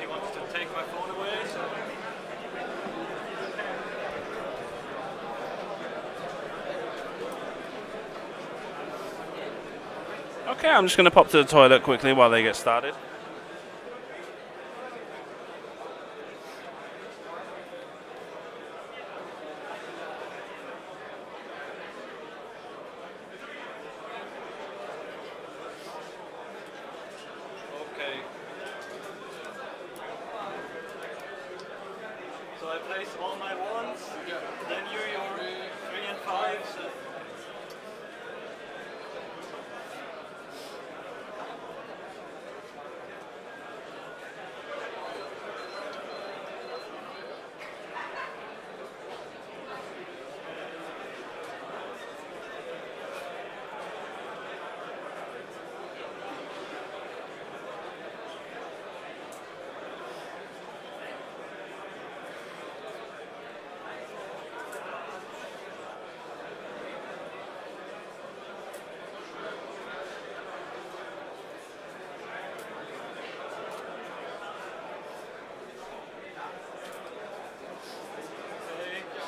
wants to take my phone away, so... Okay, I'm just going to pop to the toilet quickly while they get started. Okay. So I place all my ones, then you your 3 and 5.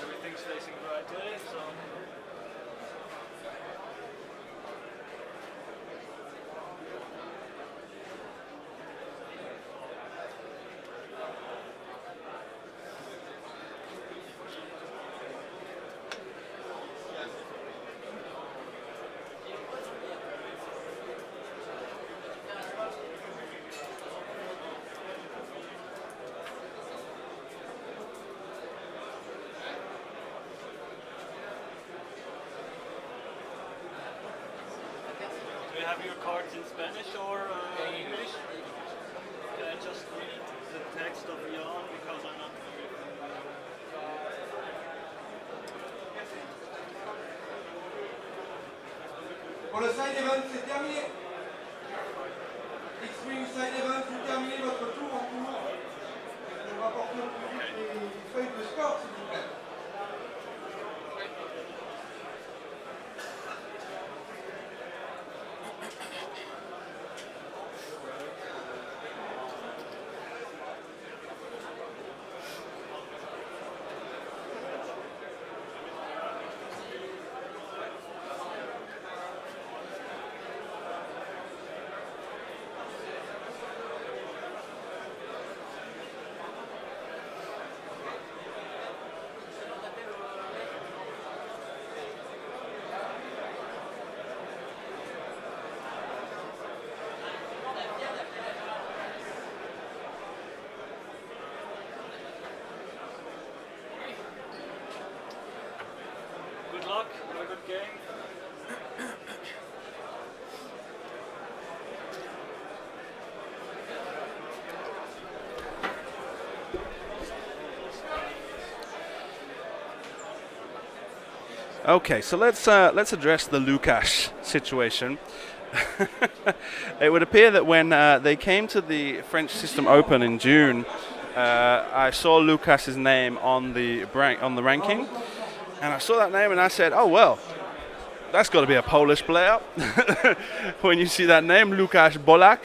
So everything's facing the right way, so... Do you have your cards in Spanish or English? Can I just read the text of Jan because I'm not very familiar? Pour le side event, c'est terminé. X-Wing side event, vous terminez votre tour en cours. Nous rapportons plus vite les feuilles de score, s'il vous plaît. Good luck, have a good game. Okay, so let's address the Lukas situation. It would appear that when they came to the French System Open in June, I saw Lukas's name on the ranking, and I saw that name and I said, "Oh well, that's got to be a Polish player." When you see that name, Lukas Bollack,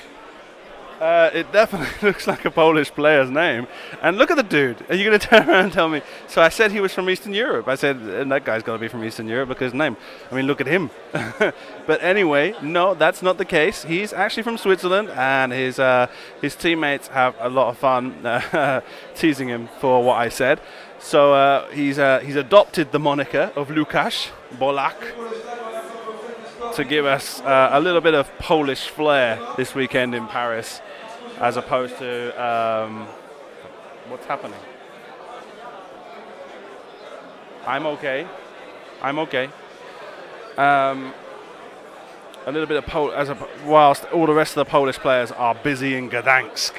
it definitely looks like a Polish player's name. And look at the dude. Are you going to turn around and tell me? So I said he was from Eastern Europe. I said, that guy's got to be from Eastern Europe because name. I mean, look at him. But anyway, no, that's not the case. He's actually from Switzerland, and his teammates have a lot of fun teasing him for what I said. So he's adopted the moniker of Lukas Bollack to give us a little bit of Polish flair this weekend in Paris, as opposed to what's happening. I'm okay. I'm okay. A little bit of whilst all the rest of the Polish players are busy in Gdansk.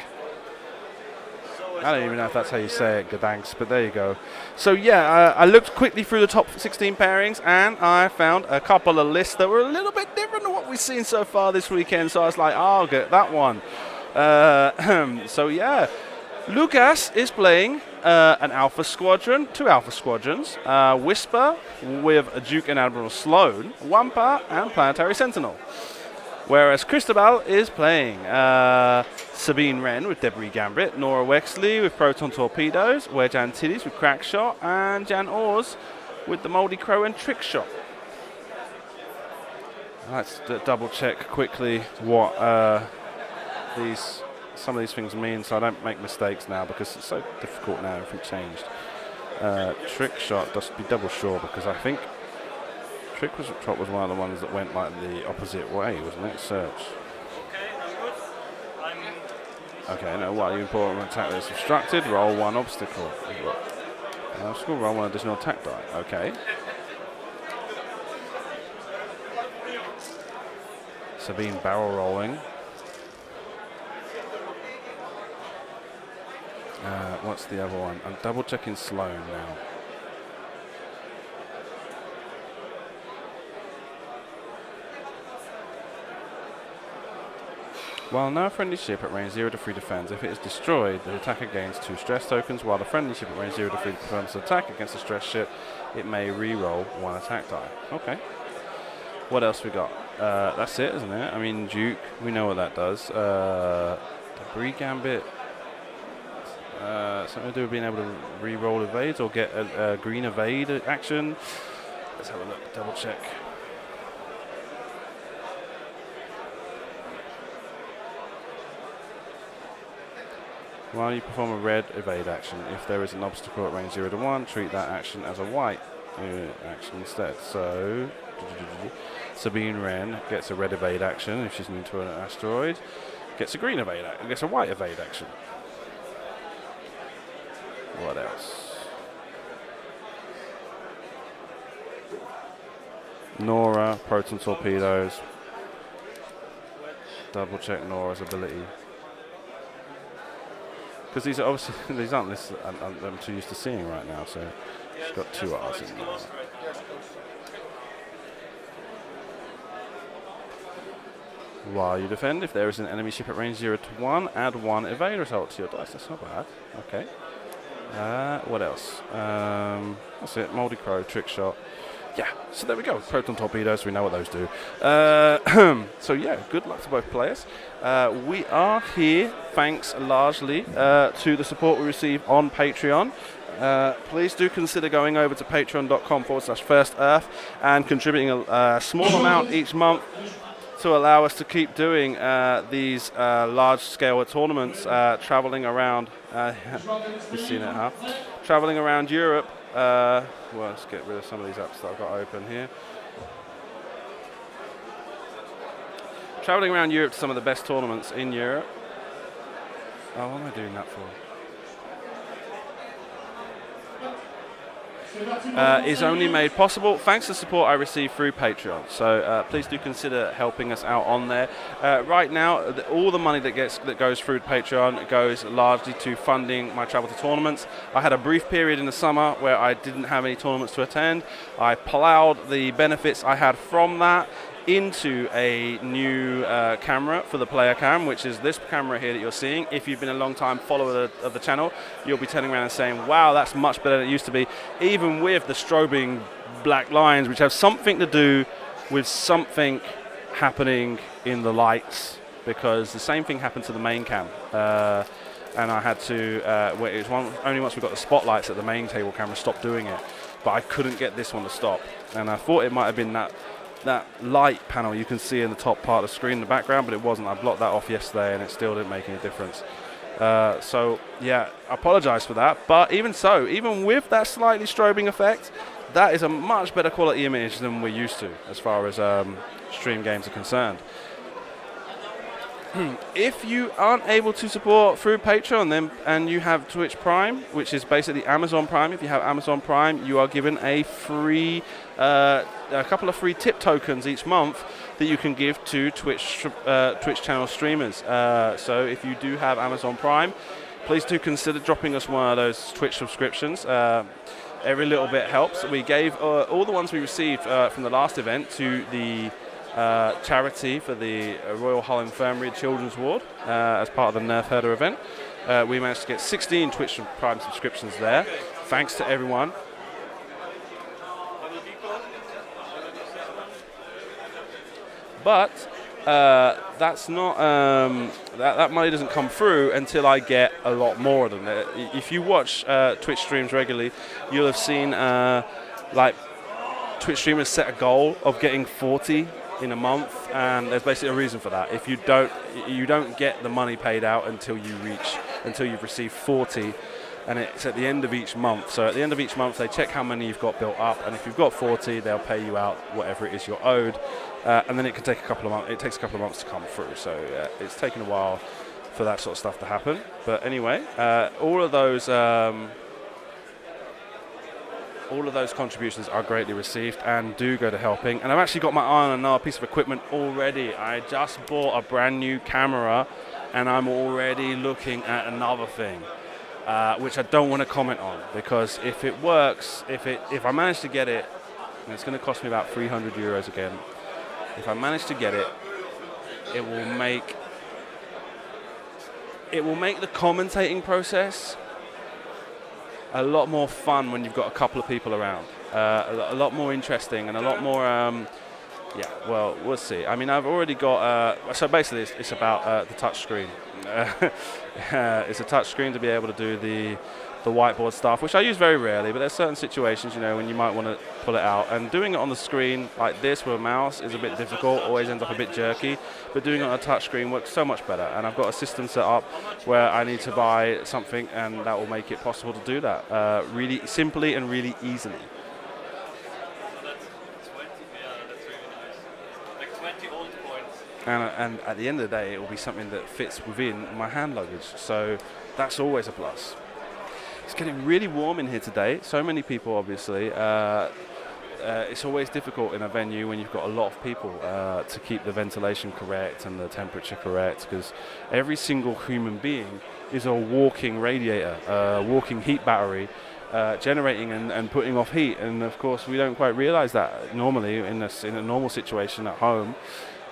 I don't even know if that's how you say it, Gdansk, but there you go. So yeah, I looked quickly through the top 16 pairings, and I found a couple of lists that were a little bit different to what we've seen so far this weekend. So I was like, oh, I'll get that one. So yeah, Lukas is playing an Alpha Squadron, 2 Alpha Squadrons, Whisper with a Duke and Admiral Sloan, Wampa and Planetary Sentinel. Whereas Cristóbal is playing Sabine Wren with Debris Gambit, Nora Wexley with Proton Torpedoes, Wedge Antilles with Crack Shot, and Jan Ors with the Mouldy Crow and Trick Shot. Let's double check quickly what some of these things mean, so I don't make mistakes now, because it's so difficult now. Everything changed. Trick Shot, just be double sure, because I think Trick Shot was one of the ones that went like the opposite way, wasn't it? Search. Okay, I'm good. Okay, no, what are you important attack that's obstructed? Roll one obstacle. Obstacle, roll one additional attack die. Okay. Sabine barrel rolling. What's the other one? I'm double checking Sloan now. While no friendly ship at range 0 to 3 defends, if it is destroyed, the attacker gains 2 stress tokens. While the friendly ship at range 0 to 3 performs an attack against a stress ship, it may re-roll 1 attack die. Okay. What else we got? That's it, isn't it? I mean, Duke, we know what that does. Debris Gambit. Something to do with being able to re-roll evades or get a green evade action. Let's have a look, double check. While you perform a red evade action, if there is an obstacle at range 0 to 1, treat that action as a white action instead. So, Sabine Wren gets a red evade action if she's new to an asteroid, gets a green evade action, gets a white evade action. What else? Nora, Proton Torpedoes. Double check Nora's ability. Because these are obviously, these aren't lists I'm too used to seeing right now, so she's got 2 R's in there. While you defend, if there is an enemy ship at range 0 to 1, add 1 evade result to your dice. That's not bad. Okay. What else? That's it. Mouldy Crow, Trick Shot. Yeah, so there we go. Proton Torpedoes, we know what those do. So yeah, good luck to both players. We are here thanks largely to the support we receive on Patreon. Please do consider going over to patreon.com/FirstEarth and contributing a small amount each month to allow us to keep doing these large-scale tournaments, traveling around. You've seen it, huh? Traveling around Europe. Well, let's get rid of some of these apps that I've got open here. Traveling around Europe to some of the best tournaments in Europe. Oh, what am I doing that for? Is only made possible thanks to support I receive through Patreon. So please do consider helping us out on there. Right now, all the money that goes through Patreon goes largely to funding my travel to tournaments. I had a brief period in the summer where I didn't have any tournaments to attend. I plowed the benefits I had from that into a new camera for the player cam, which is this camera here that you're seeing. If you've been a long time follower of the channel, you'll be turning around and saying, wow, that's much better than it used to be, even with the strobing black lines, which have something to do with something happening in the lights, because the same thing happened to the main cam. And I had to, only once we got the spotlights at the main table camera stopped doing it, but I couldn't get this one to stop. And I thought it might have been that light panel you can see in the top part of the screen in the background, but it wasn't. I blocked that off yesterday and it still didn't make any difference. So yeah, I apologize for that, but even so, even with that slightly strobing effect, that is a much better quality image than we're used to as far as stream games are concerned. If you aren't able to support through Patreon and you have Twitch Prime, which is basically Amazon Prime, if you have Amazon Prime, you are given a free, a couple of free tip tokens each month that you can give to Twitch channel streamers. So if you do have Amazon Prime, please do consider dropping us one of those Twitch subscriptions. Every little bit helps. We gave all the ones we received from the last event to the charity for the Royal Hull Infirmary Children's Ward as part of the Nerf Herder event. We managed to get 16 Twitch Prime subscriptions there. Thanks to everyone. But that's not that money doesn't come through until I get a lot more than that. If you watch Twitch streams regularly, you'll have seen like Twitch streamers set a goal of getting 40 in a month, and there's basically a reason for that. If you don't get the money paid out until you've received 40, and it's at the end of each month. So at the end of each month, they check how many you've got built up, and if you've got 40, they'll pay you out whatever it is you're owed, and then it can take a couple of months. It takes a couple of months to come through. So it's taken a while for that sort of stuff to happen. But anyway, all of those contributions are greatly received and do go to helping. And I've actually got my eye on another piece of equipment already. I just bought a brand new camera, and I'm already looking at another thing, which I don't want to comment on, because if it works, if I manage to get it, and it's going to cost me about 300 euros again. If I manage to get it, it will make the commentating process a lot more fun when you've got a couple of people around. A lot more interesting and a lot more. Yeah, well, we'll see. I mean, I've already got. So basically, it's about the touch screen. It's a touch screen to be able to do the whiteboard stuff, which I use very rarely. But there's certain situations, you know, when you might want to pull it out. And doing it on the screen like this with a mouse is a bit difficult. Always ends up a bit jerky. But doing it on a touch screen works so much better. And I've got a system set up where I need to buy something, and that will make it possible to do that really simply and really easily. And at the end of the day, it will be something that fits within my hand luggage. So that's always a plus. It's getting really warm in here today. So many people, obviously. It's always difficult in a venue when you've got a lot of people to keep the ventilation correct and the temperature correct, because every single human being is a walking radiator, a walking heat battery, generating and putting off heat. And of course, we don't quite realize that normally in a normal situation at home.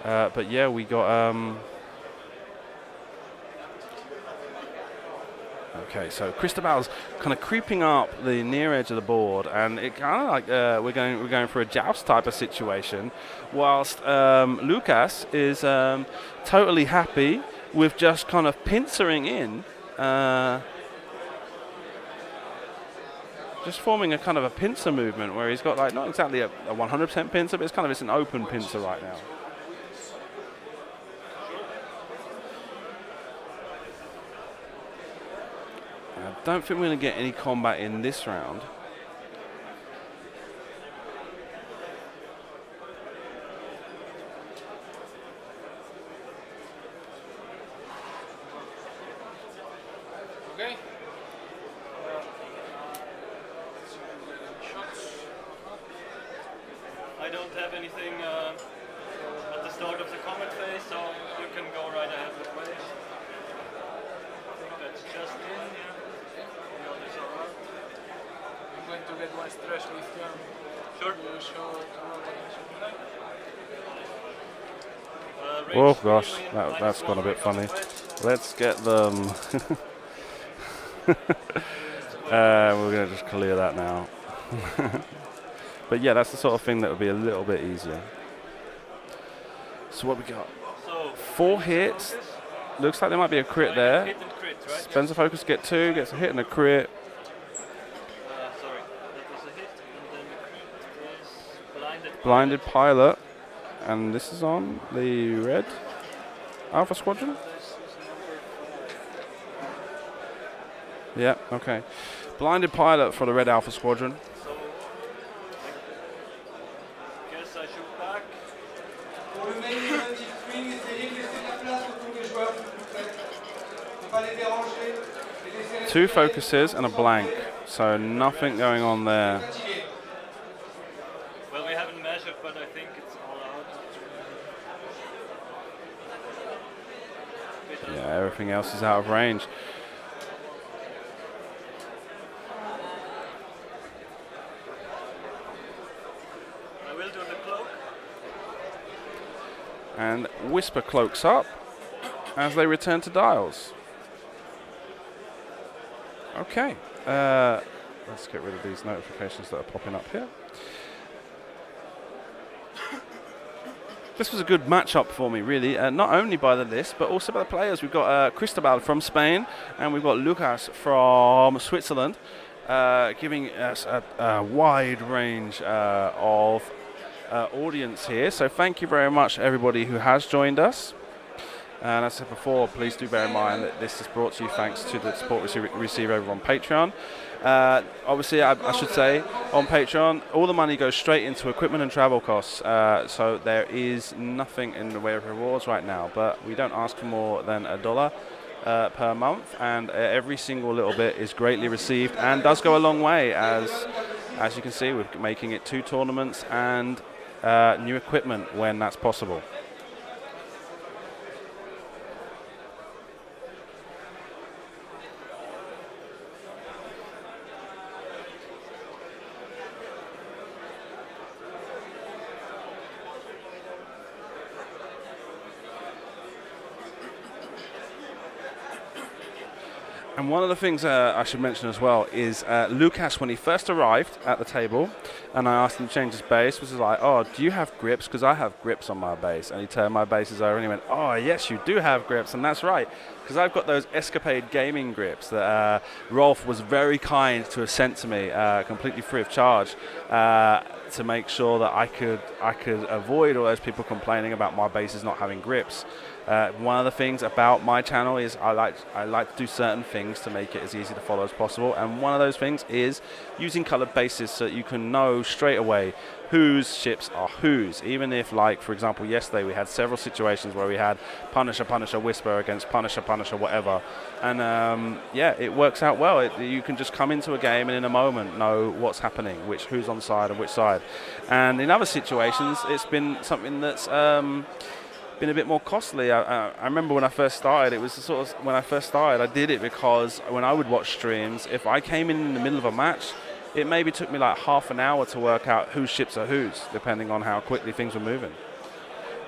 But yeah, we got. Okay, so Cristóbal's kind of creeping up the near edge of the board, and it kind of like we're going for a joust type of situation, whilst Lukas is totally happy with just kind of pincering in, just forming a kind of a pincer movement where he's got like not exactly a 100% pincer, but it's an open pincer right now. I don't think we're going to get any combat in this round. Okay. I don't have anything at the start of the comment phase, so you can go right ahead with waves. I think that's just in, yeah. The others are out. I'm going to get one stretch with you. Sure. You show Oh gosh, that's gone a bit funny. Let's get them. We're going to just clear that now. But yeah, that's the sort of thing that would be a little bit easier. So what we got? So 4 hits. Looks like there might be a crit there. hit and crit, right? Spencer Focus get 2, gets a hit and a crit. Sorry, that was a hit, and then the crit is Blinded Pilot. And this is on the red Alpha Squadron? Yeah, okay. Blinded Pilot for the red Alpha Squadron. So, I guess I shoot back. Pour le main event screen, essayez de laisser de la place autour des joueurs, s'il vous plaît. Ne pas les déranger. Et laisser 2 focuses and a blank. So nothing going on there. Well, we haven't measured, but I think it's all out. Yeah, everything else is out of range. I will do the cloak. And Whisper cloaks up as they return to dials. Okay. Let's get rid of these notifications that are popping up here. This was a good matchup for me, really, not only by the list, but also by the players. We've got Cristóbal from Spain, and we've got Lukas from Switzerland, giving us a wide range of audience here. So thank you very much, everybody who has joined us. And as I said before, please do bear in mind that this is brought to you thanks to the support we receive over on Patreon. Obviously, I should say, on Patreon, all the money goes straight into equipment and travel costs. So there is nothing in the way of rewards right now. But we don't ask for more than $1 per month. And every single little bit is greatly received and does go a long way. As you can see, we're making it 2 tournaments and new equipment when that's possible. And one of the things I should mention as well is Lukas, when he first arrived at the table, and I asked him to change his base, was like, oh, do you have grips? Because I have grips on my base. And he turned my bases over and he went, oh, yes, you do have grips. And that's right, because I've got those Escapade gaming grips that Rolf was very kind to have sent to me, completely free of charge, to make sure that I could avoid all those people complaining about my bases not having grips. One of the things about my channel is I like to do certain things to make it as easy to follow as possible, and one of those things is using colored bases so that you can know straight away whose ships are whose. Even if, like, for example, yesterday we had several situations where we had Punisher, Whisper against Punisher, whatever, and yeah, it works out well. You can just come into a game and in a moment know what's happening, who's on side and which side. And in other situations, it's been something that's been a bit more costly. I remember when I first started, it was sort of, when I first started, I did it because when I would watch streams, if I came in the middle of a match, it maybe took me like half an hour to work out whose ships are whose, depending on how quickly things were moving.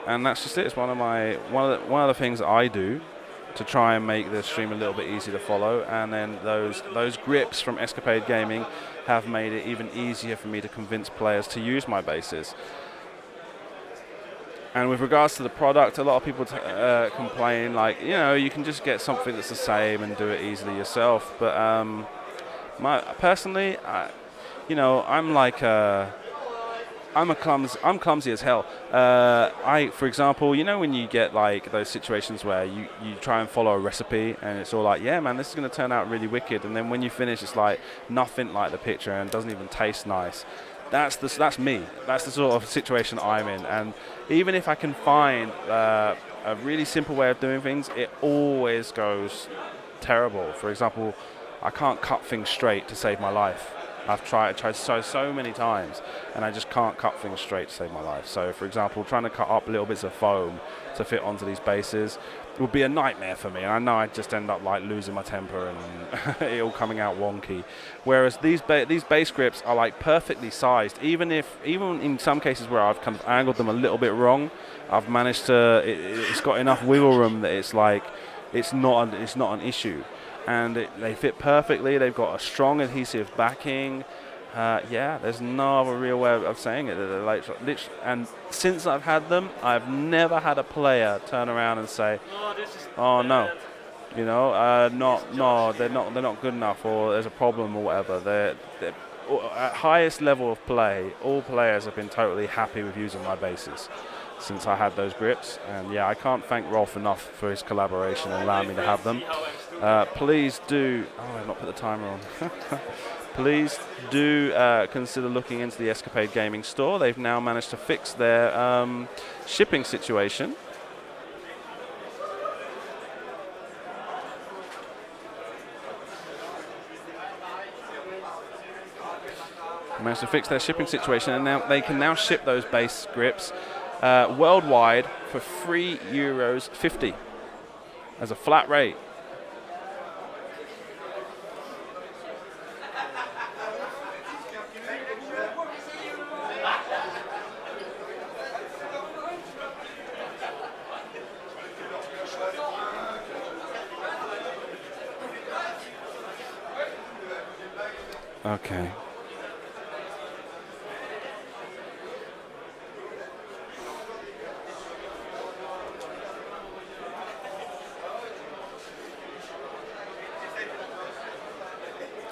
And that's just it. It's one of the things that I do to try and make the stream a little bit easier to follow. And then those grips from Escapade Gaming have made it even easier for me to convince players to use my bases. And with regards to the product, a lot of people complain, like, you know, you can just get something that's the same and do it easily yourself. But personally, you know, I'm clumsy as hell. For example, you know, when you get like those situations where you try and follow a recipe and it's all like, yeah, man, this is going to turn out really wicked, and then when you finish, it's like nothing like the picture and doesn't even taste nice. That's me. That's the sort of situation I'm in. And even if I can find a really simple way of doing things, it always goes terrible. For example, I can't cut things straight to save my life. I've tried so many times, and I just can't cut things straight to save my life. So, for example, trying to cut up little bits of foam to fit onto these bases would be a nightmare for me. And I know I'd just end up like losing my temper and it all coming out wonky. Whereas these base grips are like perfectly sized. Even in some cases where I've kind of angled them a little bit wrong, I've managed to. It's got enough wiggle room that it's like it's not an issue. And they fit perfectly. They've got a strong adhesive backing. Yeah, there's no other real way of saying it. And since I've had them, I've never had a player turn around and say, "Oh no, you know, they're not good enough, or there's a problem or whatever." They're at highest level of play. All players have been totally happy with using my bases since I had those grips. And yeah, I can't thank Rolf enough for his collaboration and allowing me to have them. Please do. Oh, I've not put the timer on. Please do consider looking into the Escapade Gaming store. They've now managed to fix their shipping situation. Managed to fix their shipping situation, and now they can now ship those base grips worldwide for €3.50 as a flat rate. Okay.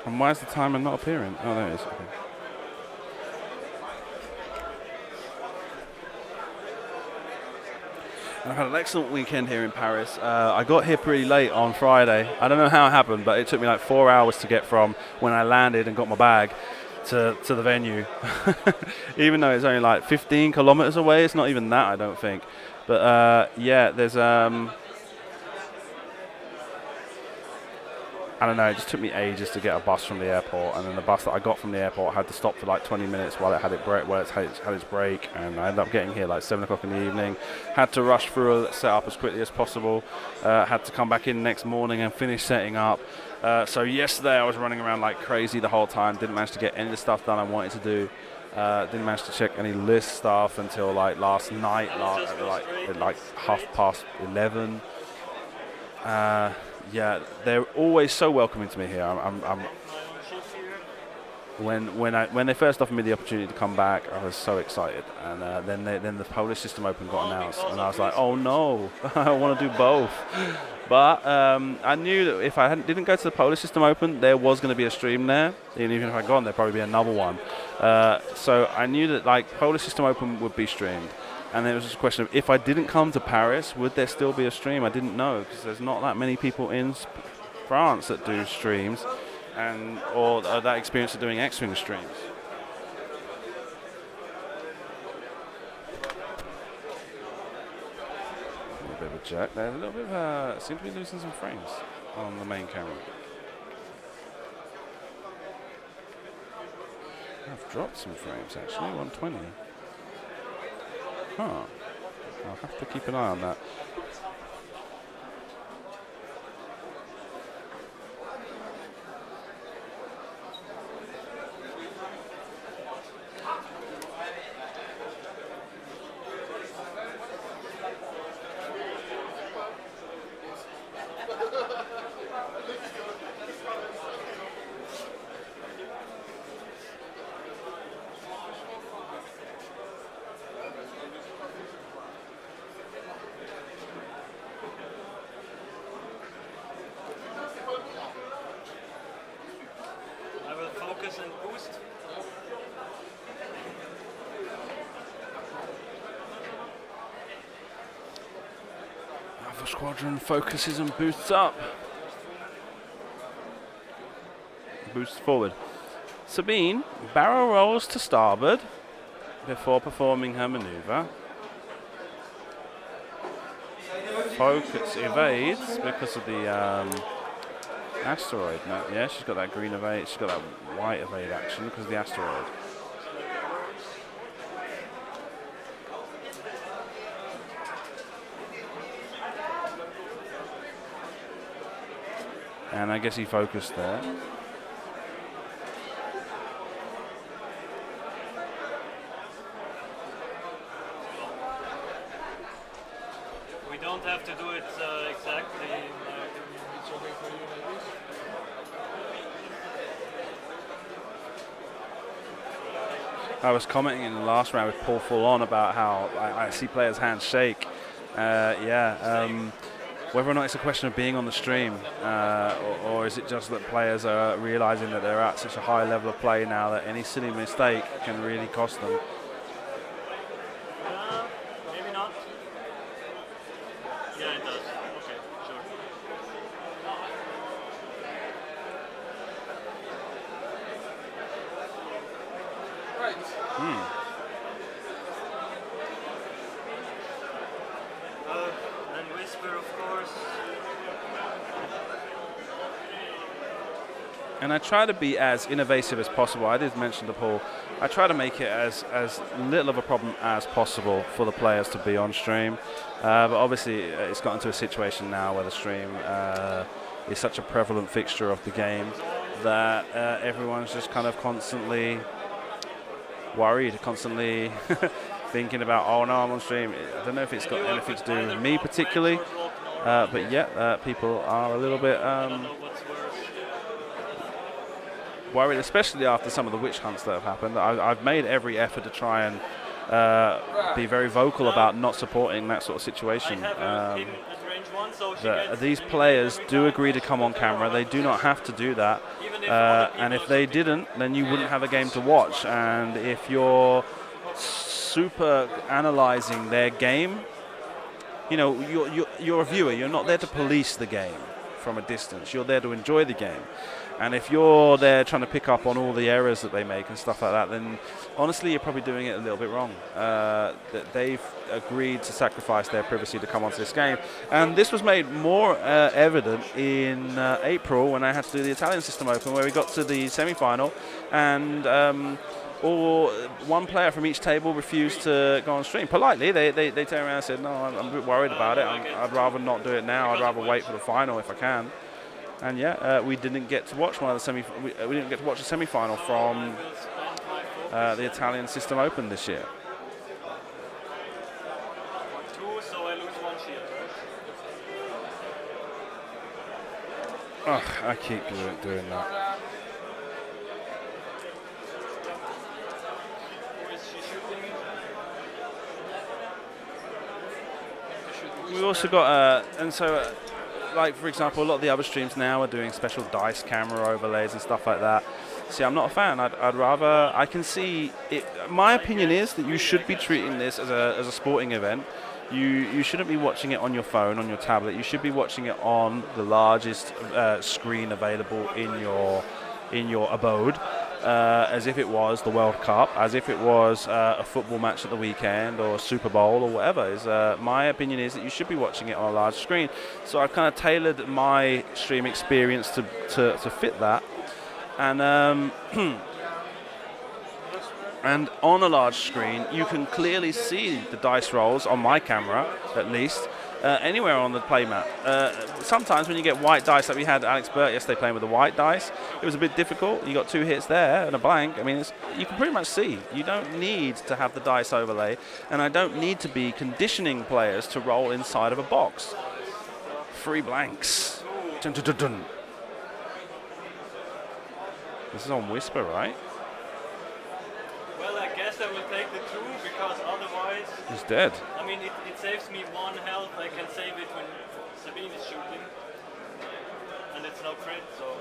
And why is the timer not appearing? Oh, there it is. Okay. I've had an excellent weekend here in Paris. I got here pretty late on Friday. I don't know how it happened, but it took me like 4 hours to get from when I landed and got my bag to the venue. Even though it's only like 15 kilometers away, it's not even that, I don't think. But yeah, there's I don't know, it just took me ages to get a bus from the airport, and then the bus that I got from the airport had to stop for like 20 minutes while it had its break, and I ended up getting here like 7 o'clock in the evening. Had to rush through a setup as quickly as possible. Had to come back in next morning and finish setting up. So yesterday I was running around like crazy the whole time. Didn't manage to get any of the stuff done I wanted to do. Didn't manage to check any list stuff until like last night, at like 11:30. Yeah, they're always so welcoming to me here. When they first offered me the opportunity to come back, I was so excited, and then the Polish System Open got announced, and I was like, oh no, I want to do both. But I knew that if I didn't go to the Polish System Open, there was going to be a stream there, and even if I'd gone, there'd probably be another one. So I knew that like Polish System Open would be streamed. And then it was just a question of if I didn't come to Paris, would there still be a stream? I didn't know, because there's not that many people in France that do streams, or that experience of doing X-Wing streams. A little bit of a jerk there. A little bit of seem to be losing some frames on the main camera. I've dropped some frames actually, 120. Huh. I'll have to keep an eye on that. And boost. Alpha Squadron focuses and boosts up. Boosts forward. Sabine barrel rolls to starboard before performing her maneuver. Focus evades because of the asteroid. No, yeah, she's got that green evade. She's got that white evade action because of the asteroid. And I guess he focused there. We don't have to do it exactly. It's okay for you like this? I was commenting in the last round with Paul Full On about how I see players' hands shake. Whether or not it's a question of being on the stream, or is it just that players are realizing that they're at such a high level of play now that any silly mistake can really cost them. Maybe not. Yeah, it does. Okay, sure. Right. And Whisper, of course. And I try to be as innovative as possible. I did mention to Paul, I try to make it as little of a problem as possible for the players to be on stream. But obviously it's gotten to a situation now where the stream is such a prevalent fixture of the game that everyone's just kind of constantly worried, constantly thinking about, oh no, I'm on stream. I don't know if it's got anything to do with me particularly, but yeah, people are a little bit worried, especially after some of the witch hunts that have happened. I've made every effort to try and be very vocal about not supporting that sort of situation. These players do agree to come on camera. They do not have to do that. And if they didn't, then you wouldn't have a game to watch. And if you're super analyzing their game, you know, you're a viewer. You're not there to police the game from a distance. You're there to enjoy the game. And if you're there trying to pick up on all the errors that they make and stuff like that, then honestly, you're probably doing it a little bit wrong. That they've agreed to sacrifice their privacy to come onto this game. And this was made more evident in April when I had to do the Italian System Open, where we got to the semi-final, and one player from each table refused to go on stream. Politely, they turned around and said, no, I'm a bit worried about it. I'd rather not do it now. I'd rather wait for the final if I can. And yeah, we didn't get to watch we didn't get to watch a semi-final from the Italian System Open this year. So I lose 1 shield. Ugh, I keep doing that. Who is she shooting? We also got, and so, like for example, a lot of the other streams now are doing special dice camera overlays and stuff like that. See, I'm not a fan. I'd rather, I can see it. My opinion is that you should be treating this as a sporting event. You shouldn't be watching it on your phone, on your tablet. You should be watching it on the largest screen available in your abode, as if it was the World Cup, as if it was a football match at the weekend or a Super Bowl or whatever. My opinion is that you should be watching it on a large screen. So I've kind of tailored my stream experience to fit that. And and on a large screen, you can clearly see the dice rolls on my camera, at least, anywhere on the playmat. Sometimes when you get white dice, like we had Alex Burt yesterday playing with the white dice, it was a bit difficult. You got 2 hits there and a blank. I mean, you can pretty much see. You don't need to have the dice overlay, and I don't need to be conditioning players to roll inside of a box. 3 blanks. Dun, dun, dun, dun. This is on Whisper, right? Well, I guess I will take the 2 because otherwise... He's dead. I mean, it saves me 1 health. I can save it when Sabine is shooting. And it's no crit, so...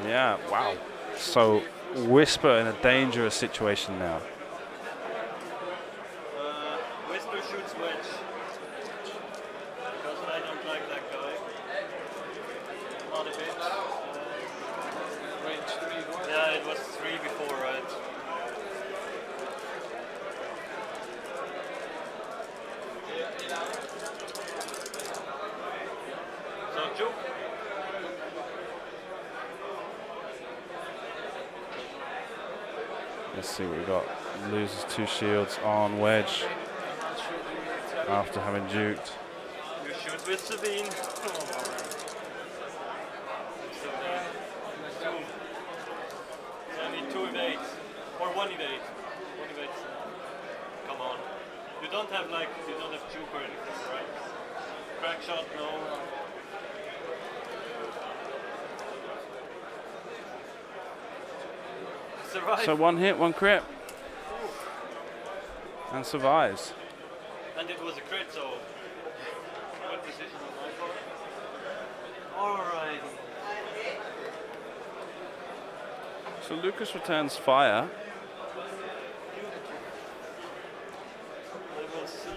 Yeah, wow. So, Whisper in a dangerous situation now. Whisper shoots wedge. Because I don't like that guy. Not a bit. Range 3, Yeah, it was 3 before, right? So, juke. Let's see what we got. Loses 2 shields on wedge after having juked. You shoot with Sabine. Sabine. 2. So I need 2 evades. Or 1 evade. 1 evade. Come on. You don't have juke or anything, right? Crack shot, no. Survive. So 1 hit, 1 crit. And survives. And it was a crit, so good decision on my part. Alright. So Lukas returns fire. I will see.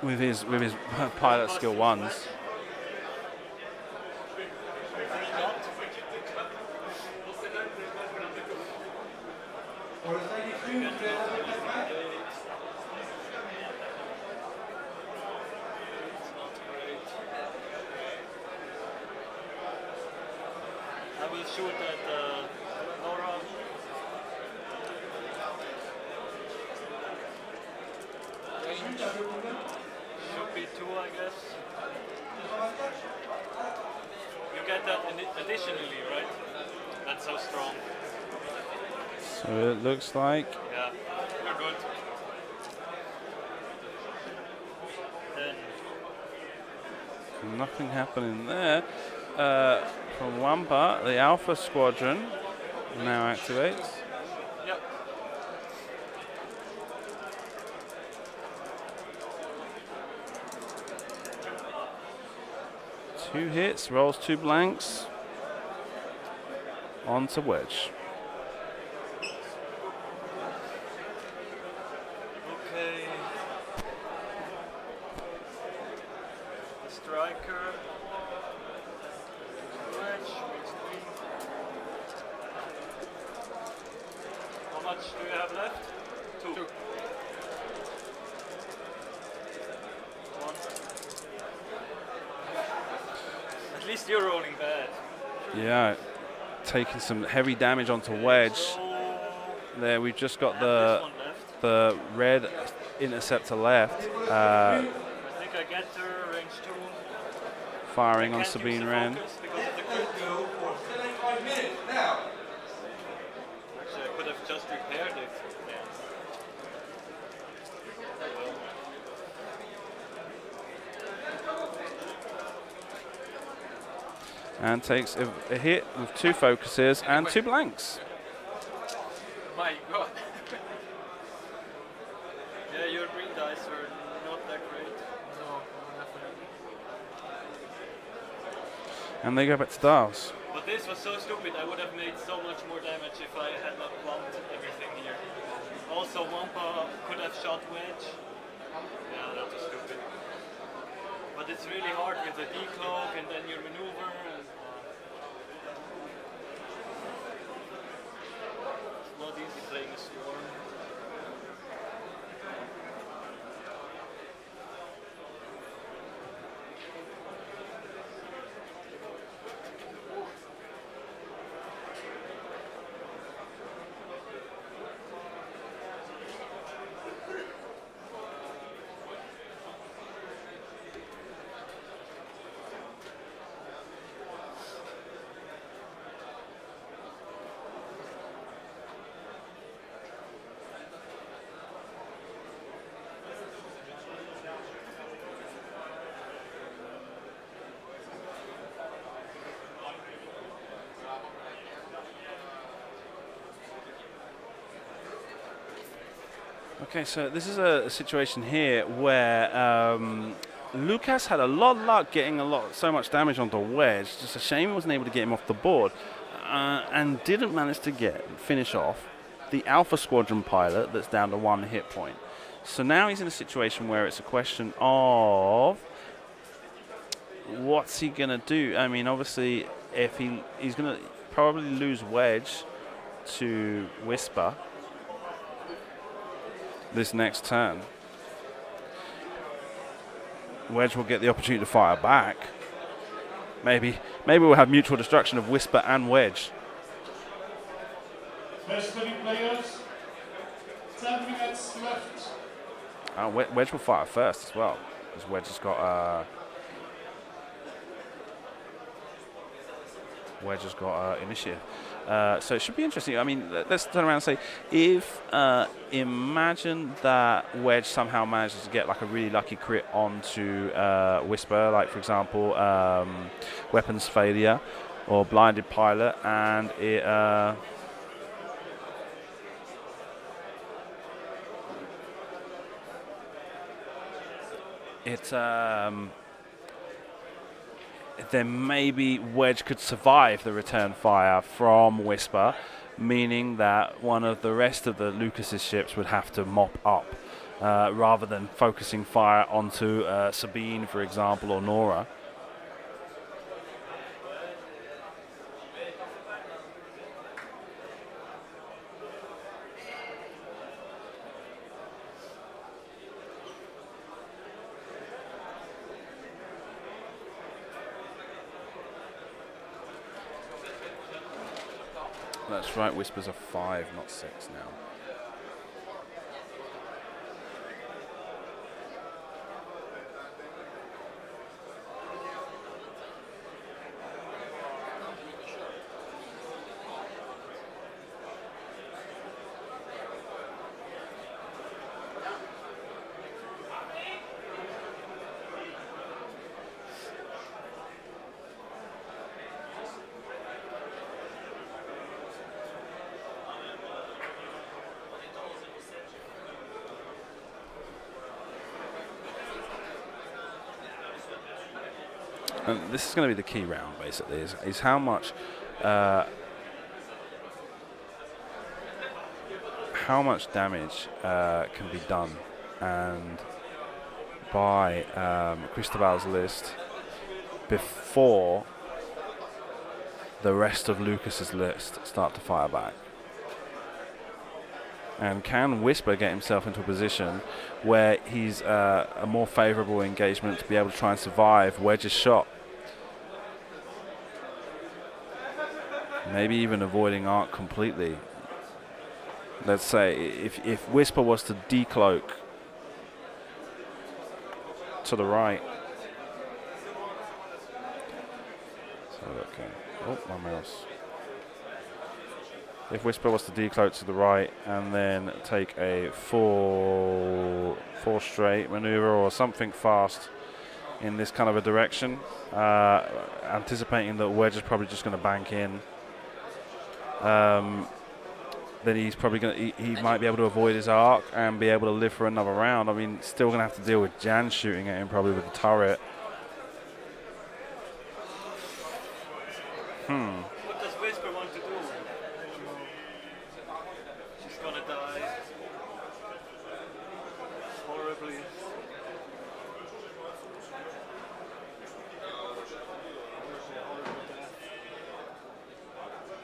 With his pilot skill 1s. Pour le 5 exclus, vous êtes à peu près prêts? I will shoot at Laura. Should be 2, I guess. You get that additionally, right? That's so strong. So it looks like. Yeah, we're good. Then Nothing happening there. From Wampa, the Alpha Squadron now activates. yep. 2 hits, rolls 2 blanks. onto wedge. Okay. The striker. Wedge, mid-screen. How much do you have left? Two. One. At least you're rolling bad. Yeah, taking some heavy damage onto wedge. So There, we've just got this one left. the red interceptor left, I think I get her, range 2. firing on Can't use Sabine the Wren. focus because of the crit. Let's go for 75 minutes now. Actually, I could have just repaired it. Yeah. Well, And takes a hit with 2 focuses and 2 blanks. my God. Yeah, your green dice were not that great. No, definitely. And they go back to Dials. But this was so stupid. I would have made so much more damage if I had not plumped everything here. Also, Wampa could have shot wedge. Yeah, that was stupid. But it's really hard with the decloak and then your maneuver. And, it's not easy playing a Storm. Okay, so this is a situation here where Lukas had a lot of luck getting so much damage onto wedge. Just a shame he wasn't able to get him off the board, and didn't manage to finish off the Alpha Squadron pilot that's down to 1 hit point. So now he's in a situation where it's a question of what's he gonna do. I mean, obviously, if he's gonna probably lose wedge to Whisper this next turn. Wedge will get the opportunity to fire back. Maybe we'll have mutual destruction of Whisper and Wedge. First 30 players, 10 minutes left. Wedge will fire first as well, because Wedge has got initiative. So it should be interesting. I mean, let's turn around and say, if imagine that Wedge somehow manages to get like a really lucky crit onto Whisper, like for example, weapons failure or blinded pilot, and then maybe Wedge could survive the return fire from Whisper, meaning that one of the rest of the Lucas's ships would have to mop up, rather than focusing fire onto Sabine, for example, or Nora. That's right, Whispers are 5, not 6 now. And this is going to be the key round, basically, is how much how much damage can be done, and by Cristóbal's list before the rest of Lukas's list start to fire back. And can Whisper get himself into a position where he's a more favourable engagement to be able to try and survive Wedge's shot? Maybe even avoiding arc completely. Let's say if Whisper was to decloak to the right. So okay. Oh, my mouse. If Whisper was to decloak to the right and then take a four straight maneuver or something fast in this kind of a direction, anticipating that Wedge is probably just going to bank in, then he's probably going to, he might be able to avoid his arc and be able to live for another round. I mean, still going to have to deal with Jan shooting at him probably with the turret. What does Whisper want to do? I don't know. She's gonna die. Horribly.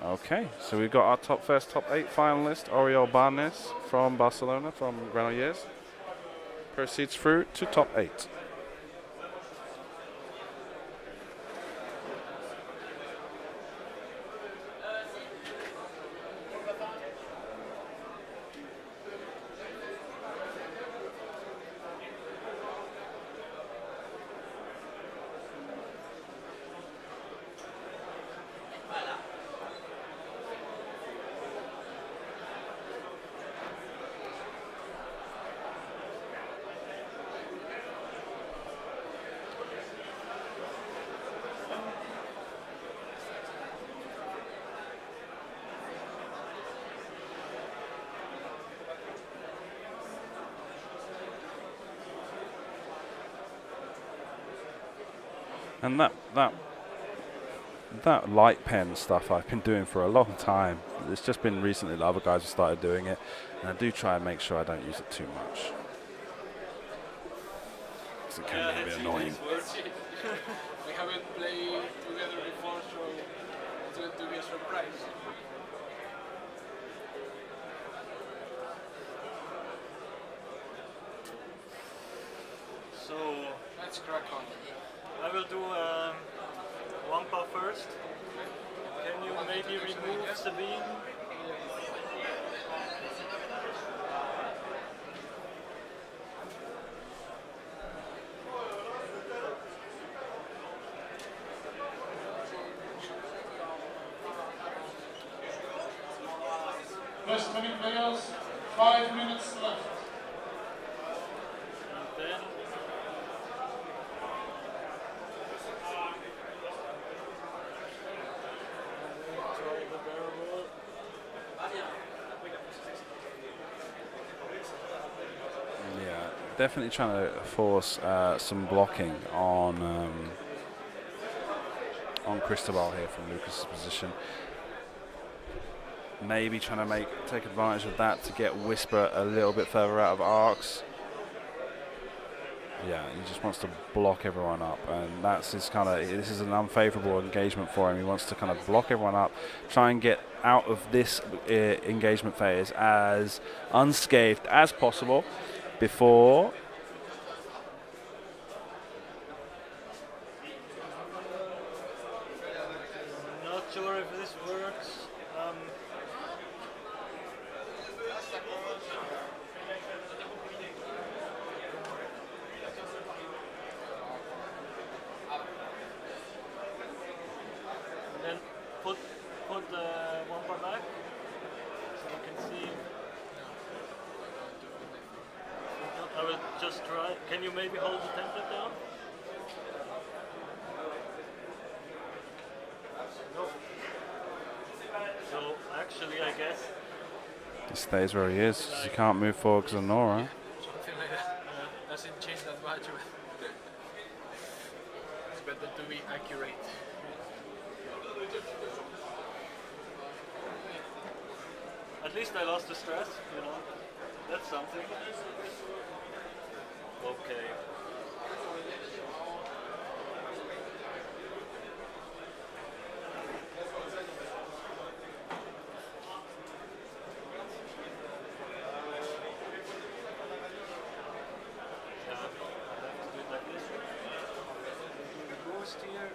Okay, so we've got our first top 8 finalist, Oriol Barnes from Barcelona, from Granollers. Proceeds through to top 8. And that light pen stuff I've been doing for a long time. It's just been recently that other guys have started doing it, and I do try and make sure I don't use it too much. 'Cause it can be a bit annoying. We haven't played together before, so it's going to be a surprise. So Let's crack on. I will do Wampa first. Can you maybe remove Sabine? First 20 players, 5 minutes left. And then try the barrel roll. Yeah, definitely trying to force some blocking on Cristóbal here from Lucas's position. Maybe trying to take advantage of that to get Whisper a little bit further out of arcs. Yeah, he just wants to block everyone up, and that's his kind of. This is an unfavourable engagement for him. He wants to kind of block everyone up, try and get out of this engagement phase as unscathed as possible before. Not sure if this works. And then put the Wampa back so you can see. I will just try. Can you maybe hold the template down? No. So actually, I guess. He stays where he is because he can't move forward because of Nora. Something like that. Doesn't change that much. It's better to be accurate. At least I lost the stress, you know. That's something. Okay. Yeah, I have to do it like this. Do the boost here.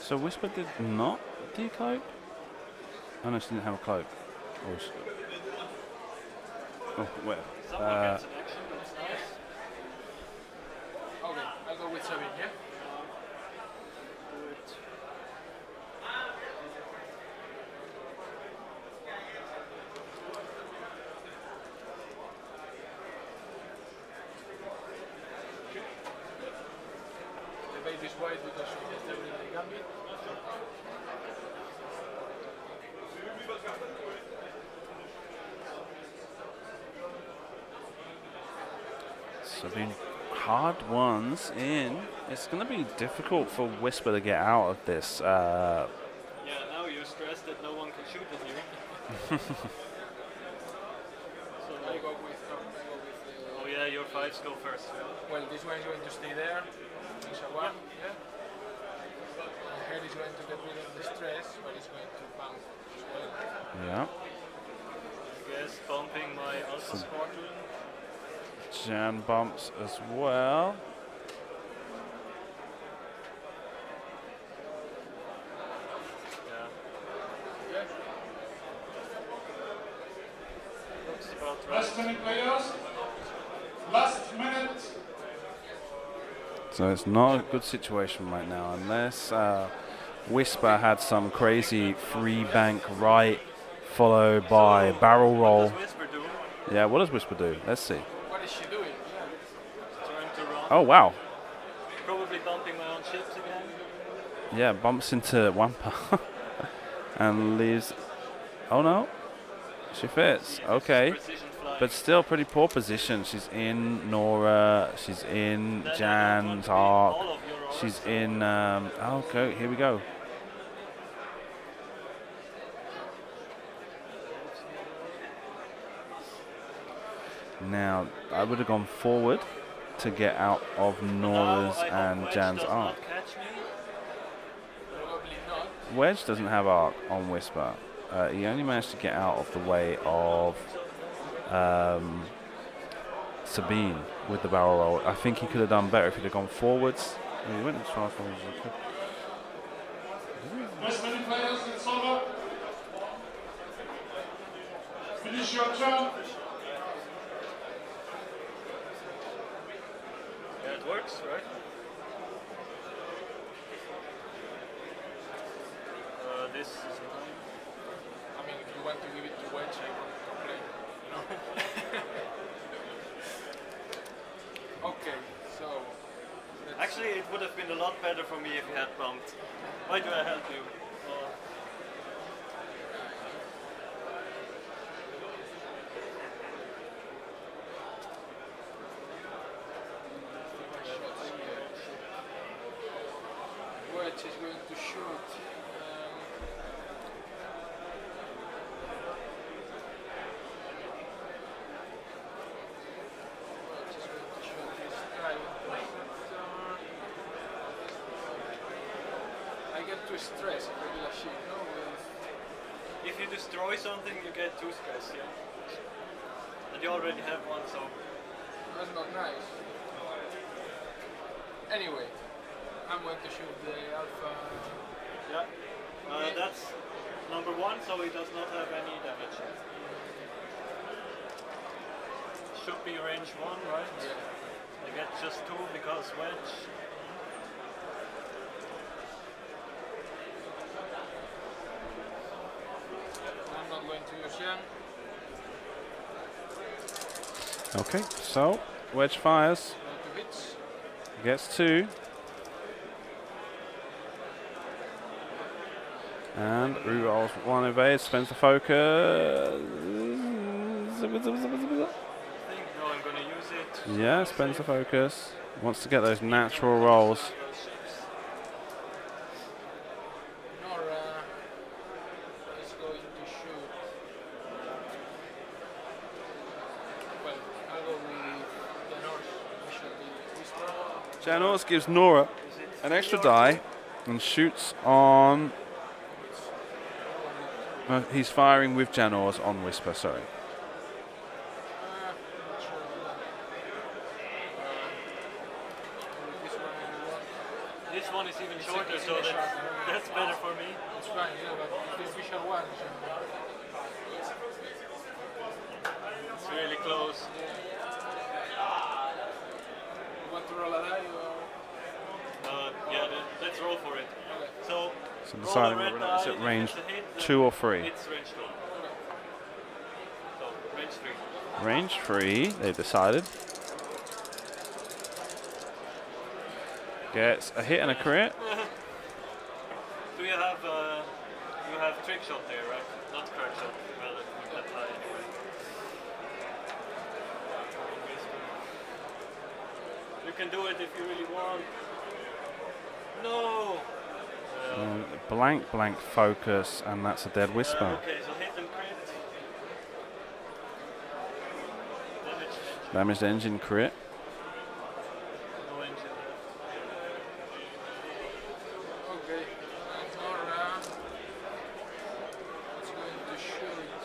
So Whisper did not decloak? Oh no, she didn't have a cloak. Or oh, where? Someone gets an action, that's nice. Okay, I'll go with 7, yeah? Do it. The bait is wide because of the everyday gambit. So being hard ones in. It's going to be difficult for Whisper to get out of this. Yeah, now you're stressed that no one can shoot at you. So I go with Oh yeah, your 5s go first. well, this one is going to stay there. It's a 1, yeah? And here is going to get rid of the stress, but it's going to bump as well. Yeah. I guess bumping my Alpha Squadron. Jan bumps as well. Yeah. Yeah? Looks about right. Last minute, players. Last minute. So it's not a good situation right now unless Whisper had some crazy free bank right followed by barrel What roll. does Whisper do? Yeah, what does Whisper do? Let's see. What is she doing? Yeah. Trying to run. Oh wow. Probably bumping my own ships again. Yeah, bumps into Wampa and leaves. Oh no, she fits. Yes, Okay, precision flying. but still pretty poor position. She's in Nora. She's in Then I don't want Jan's to be arc. all of your arcs. She's in. Okay, here we go. Now I would have gone forward to get out of Nora's Now I hope and Wedge Jan's does arc. not catch me. Probably not. Wedge doesn't have arc on Whisper. He only managed to get out of the way of Sabine with the barrel roll. I think he could have done better if he'd have gone forwards. He went as far forward as he could. Last minute, players. It's over. Finish your turn. Yeah, it works, right? This is mine. I mean, if you want to give it to Wedge, I won't complain. Okay, so. let's- Actually, it would have been a lot better for me if you had bumped. Why do I help you? Wedge is going to shoot. Wedge is going to shoot this guy in the center. I get too stressed if I do a shit, no? If you destroy something, you get 2 stress, yeah. And you already have 1, so That's not nice. Anyway, I'm going to shoot the Alpha. yeah. That's number 1, so he does not have any damage. Should be range 1, right? Yeah. I get just 2 because Wedge. I'm not going to use Jan. Okay, so Wedge fires, Go to hits. gets 2. And rerolls 1 evade, spends the focus. think, no, I'm gonna use it. Yeah, spends the focus. Wants to get those natural rolls. Nora is going to shoot. Well, I'll go with the North. We should be Whisper. Janors gives Nora an extra die and shoots on. He's firing with Janors on Whisper, sorry. Not sure about that. This one is even It's shorter, it's so in the shot, that's better for me. It's fine, yeah, but the official one. It's really close. You want to roll a die or? Yeah, let's roll for it. Okay. So, So roll deciding a red whether or not it's die, at if range it's a hit, then 2 or 3. It's range 2. So, range 3. Range 3, they've decided. Gets a hit and a crit. Do you have trick shot there, right? Not crack shot. Well, that high anyway. You can do it if you really want. No! Blank focus, and that's a dead Whisper. Okay, so hit and crit. Damage. Damaged engine crit. No engine left. Okay. And Nora is going to shoot.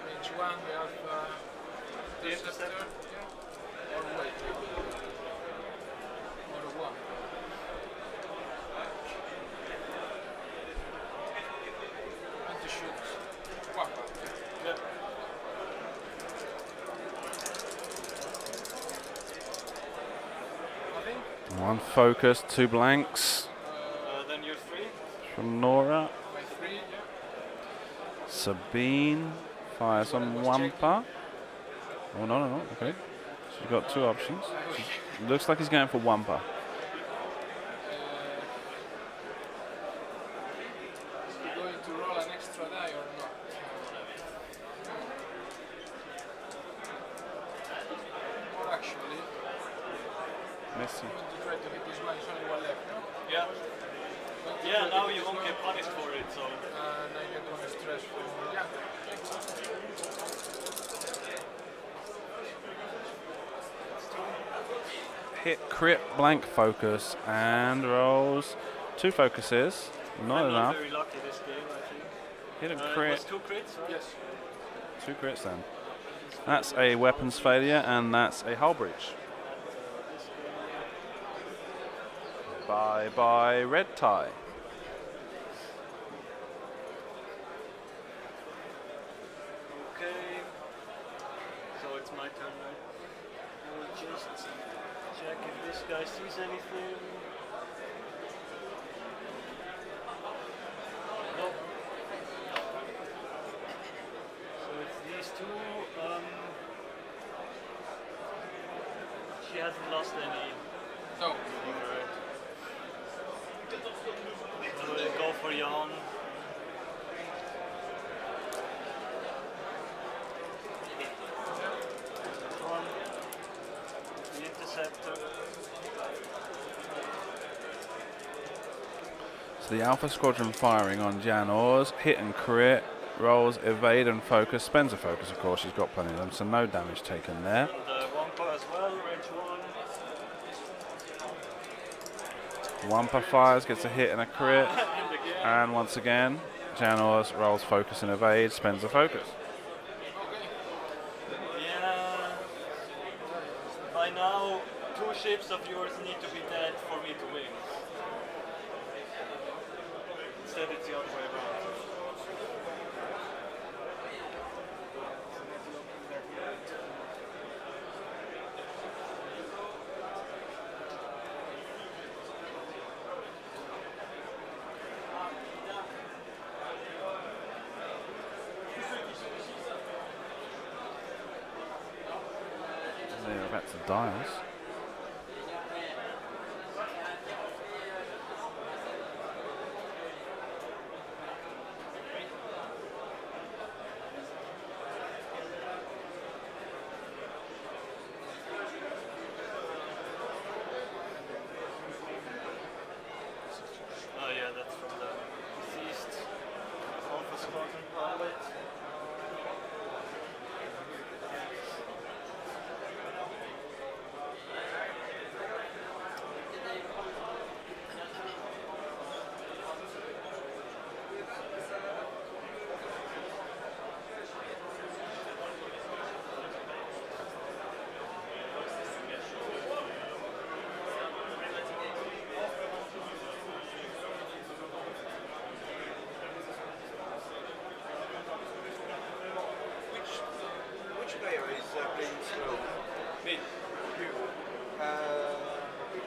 Range 1, we have The interceptor. interceptor? Yeah. Or wait. Or a 1. And to shoot. Wapa. Yep. Nothing? 1 focus, 2 blanks Then you're 3. from Nora. By 3, yeah. Sabine fires on Wampa. Oh, no, okay. She's got 2 options. Looks like he's going for Wampa. Is he going to roll an extra die or not? Or actually, Messi. I'm going to try to hit this one. There's only 1 left, no? Yeah. Going to Yeah, try to now hit you this won't one, get punished for it, so. And I get 1 stress for yeah. Hit, crit, blank focus, and rolls 2 focuses. Not I'm enough. not very lucky this game, I think. Hit and It was crit. 2 crits, right? Yes. 2 crits then. That's a weapons failure, and that's a hull breach. Bye red tie. Okay. So it's my turn, right? I will just check if this guy sees anything. Nope. So it's these 2. She hasn't lost any. No. Right. So we'll go for Jan. One. The interceptor. So the Alpha Squadron firing on Jan Ors. Hit and crit. Rolls, evade and focus. Spends a focus, of course. She's got plenty of them, so no damage taken there. And Wampa as well, range 1. Wampa fires, gets a hit and a crit. And again. And once again, Janos rolls focus and evade, spends a focus. Yeah. By now, 2 ships of yours need to be dead for me to win. Instead, it's the other way around. They're back to dials.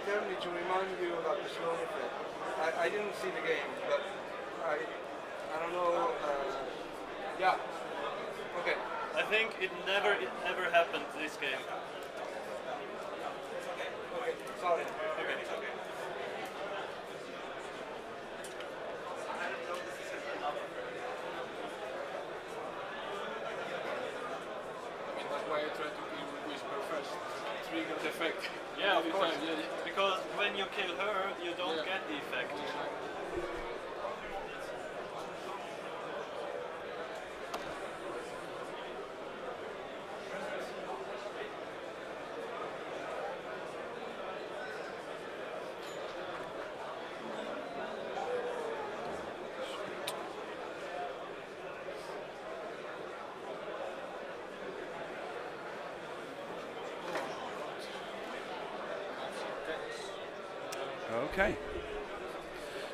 tell me to remind you about the slow effect. I didn't see the game, but I don't know. Yeah. Okay. I think it never ever happened this game. Okay. Sorry. Okay. I mean, that's why I try to kill Whisper first. Trigger the effect. Yeah, of Every course. time, yeah. Because when you kill her, you don't Yeah. get the effect. Okay.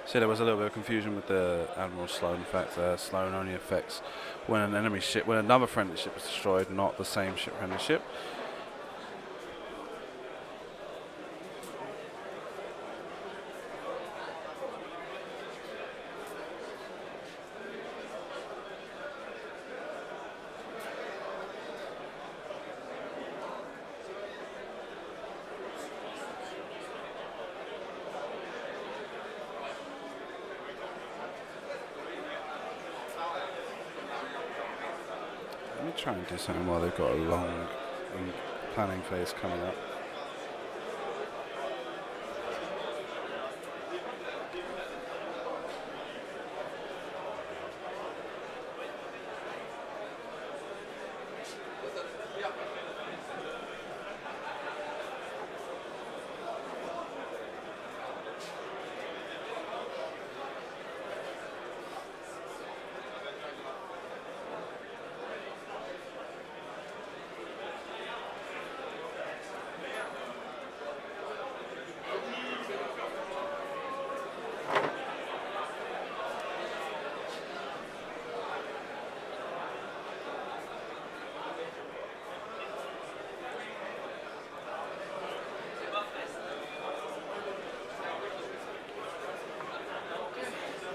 So there was a little bit of confusion with the Admiral Sloan. In fact, Sloan only affects when an enemy ship, when another friendly ship is destroyed, not the same ship friendly ship. Let me try and do something while they've got a long planning phase coming up.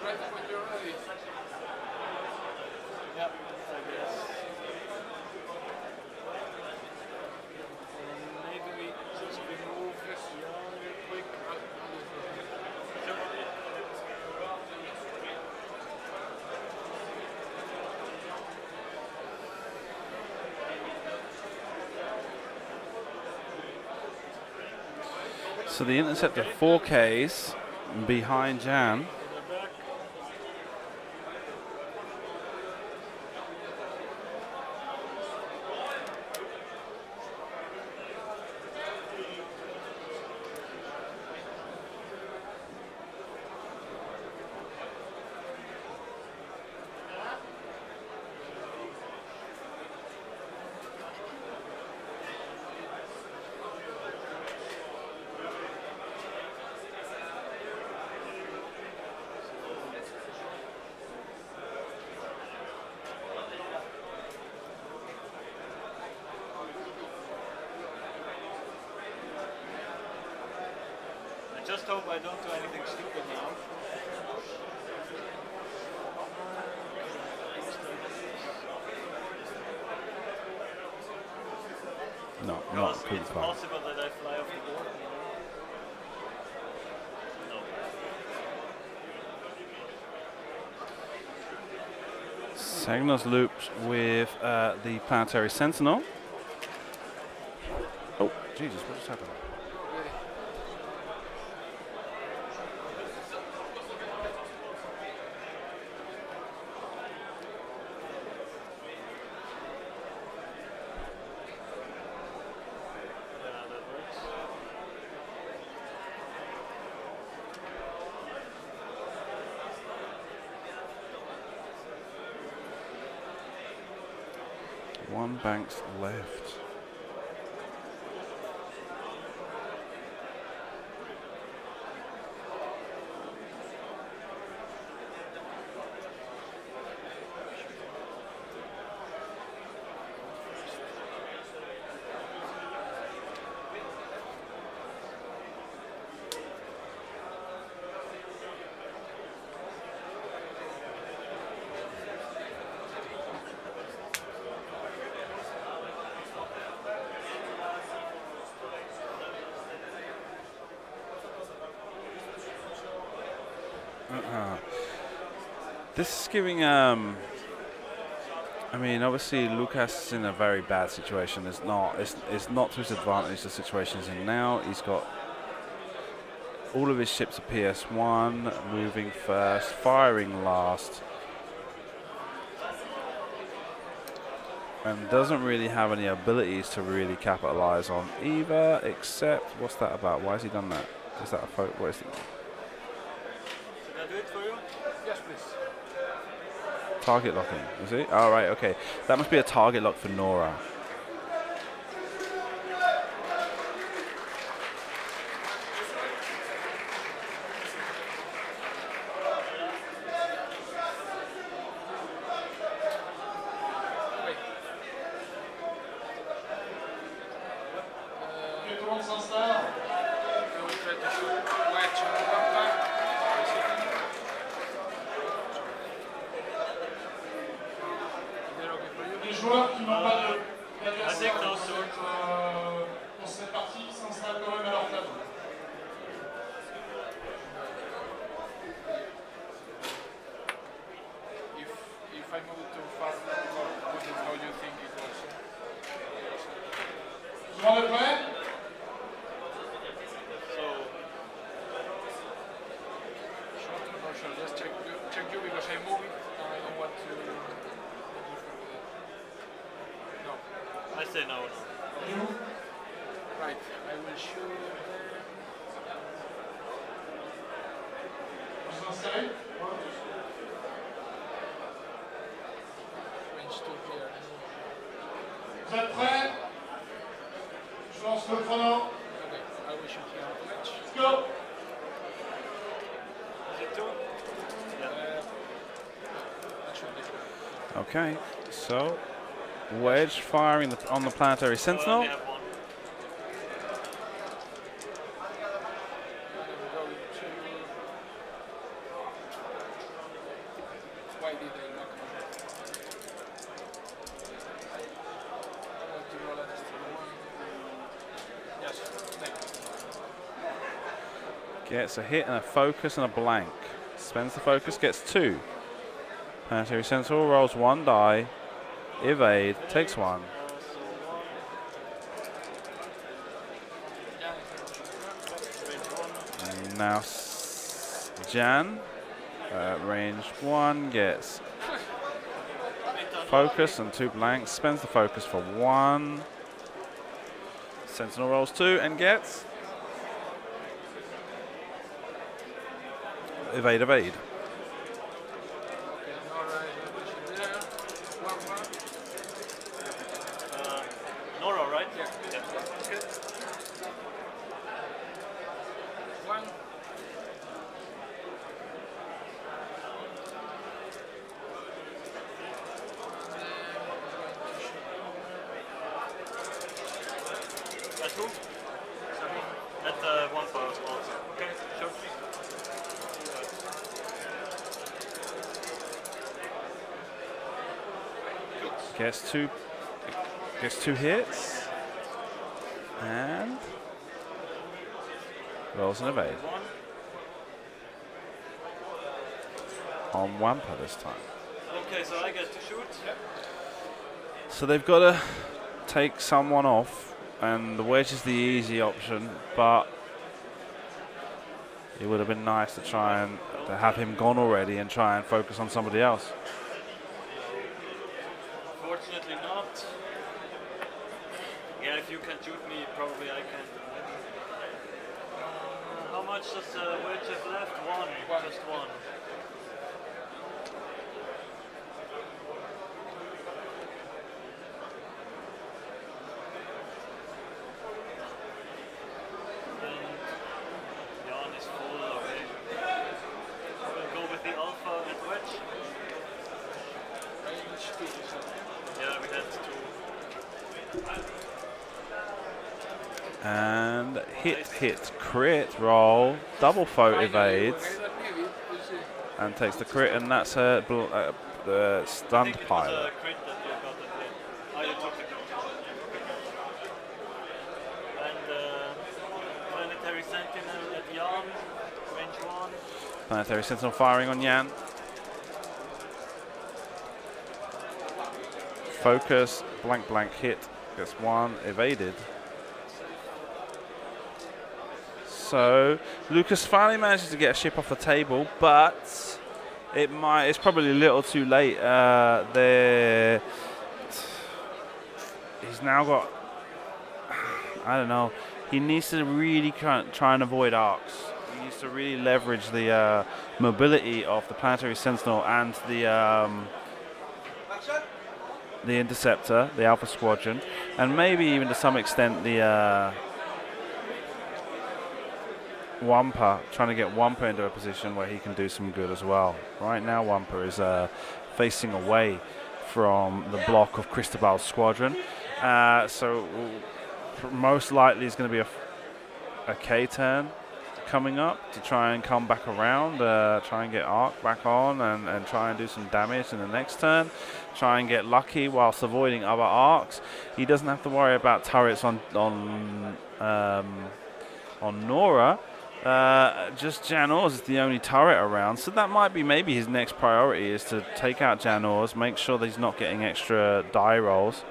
Right when you're ready. Yeah, I guess. Maybe we just remove this real quick. So the interceptor 4Ks behind Jan. I just hope I don't do anything stupid now. No, Because not couldn't it's fly. possible that I fly off the board. No. Sagnos looped with the planetary sentinel. Oh, Jesus, what just happened? Yeah, that works. One bank's left. This is giving. I mean, obviously, Lukas is in a very bad situation. It's not. It's not to his advantage. The situation he's in now. He's got all of his ships at PS1, moving first, firing last, and doesn't really have any abilities to really capitalize on either. Except, what's that about? Why has he done that? Is that a photo? What is it? Should I do it for you? Yes, please. Target locking, is it? Oh, right, okay. That must be a target lock for Nora. Que tout le monde s'installe. I will try to shoot wedge on the bumper. Is that okay for you? Les joueurs qui n'ont pas I d'adversaire think those two. pour cette partie s'installent quand même à leur table. If I move too far, what is how you think it was? Tout le monde est prêt? So, Short or not short? Just check you because I move it and I don't want to do no. I say no. You? Right, I will shoot there. Vous installez? Range 2 here. Vous êtes prêts? Je lance le chrono. Okay, I will shoot here on the wedge. Let's go! Is it two? Yeah. That should be. Okay, so wedge firing on the planetary So I sentinel. only have one. I'm going to. Why did I lock me? I want to roll an extra one. Yes, thank you. Gets a hit and a focus and a blank. Spends the focus, gets 2. Planetary sentinel rolls 1 die. Evade, takes 1. Also one. Range one. And now Jan, range 1, gets focus and 2 blanks. Spends the focus for 1. Sentinel rolls 2 and gets evade, evade. Okay, Nora is pushing there. One more. Nora, right? Yeah. Okay. One. At who? Sorry. At one Pavos also. Okay, sure. Gets two hits and rolls an evade One. on Wampa this time. Okay, so I get to shoot. So they've got to take someone off, and the wedge is the easy option, but it would have been nice to try and to have him gone already and try and focus on somebody else. Fortunately not. Yeah, if you can shoot me, probably I can. How much does wedge have left? One. Just one. Then Jan is full. Okay. We'll go with the alpha and wedge. Range 2 is okay. Yeah, we had two. And hit, crit, roll, double foe evades, Okay, that maybe we'll see. and takes the crit, and that's the I stunned think it was pilot. a crit that you got at the end. Oh, you took the crit. And planetary sentinel at Jan, range 1. Planetary Sentinel firing on Jan. Focus, blank, blank hit. Gets one, evaded. So Lukas finally manages to get a ship off the table, but it's probably a little too late. There, he's now got, I don't know, he needs to really try and avoid arcs. He needs to really leverage the mobility of the Planetary Sentinel and the Interceptor, the Alpha Squadron, and maybe even to some extent the Wampa, trying to get Wampa into a position where he can do some good as well. Right now Wampa is facing away from the block of Cristobal's squadron, so most likely it's going to be a K turn coming up to try and come back around, try and get arc back on and try and do some damage in the next turn, try and get lucky whilst avoiding other arcs. He doesn't have to worry about turrets on Nora. Just Jan Ors is the only turret around, so that might be maybe his next priority, is to take out Jan Ors, make sure that he's not getting extra die rolls.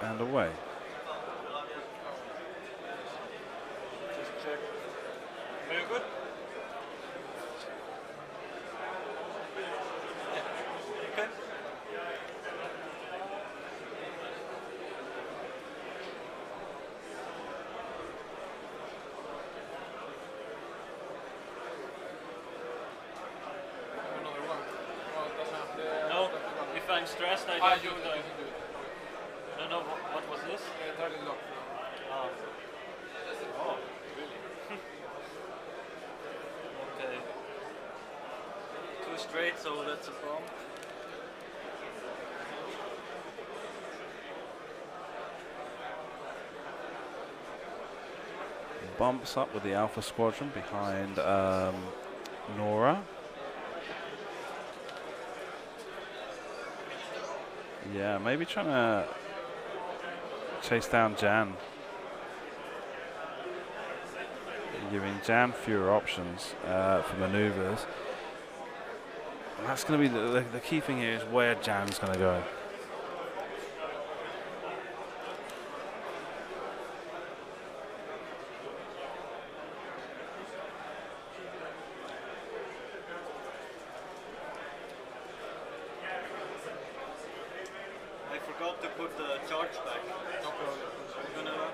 And away. Just check. Are you good? Yeah. Okay. Another one. Well, it doesn't have the... No, if I'm stressed, I don't do that. I don't know, what was this? Target lock. Oh. Oh, really? Okay. 2 straight, so that's a bomb. Bumps up with the Alpha Squadron behind Nora. Yeah, maybe trying to chase down Jan. Giving Jan fewer options for maneuvers. And that's going to be the key thing here, is where Jan's going to go. I forgot to put the charge back. No problem. I'm gonna...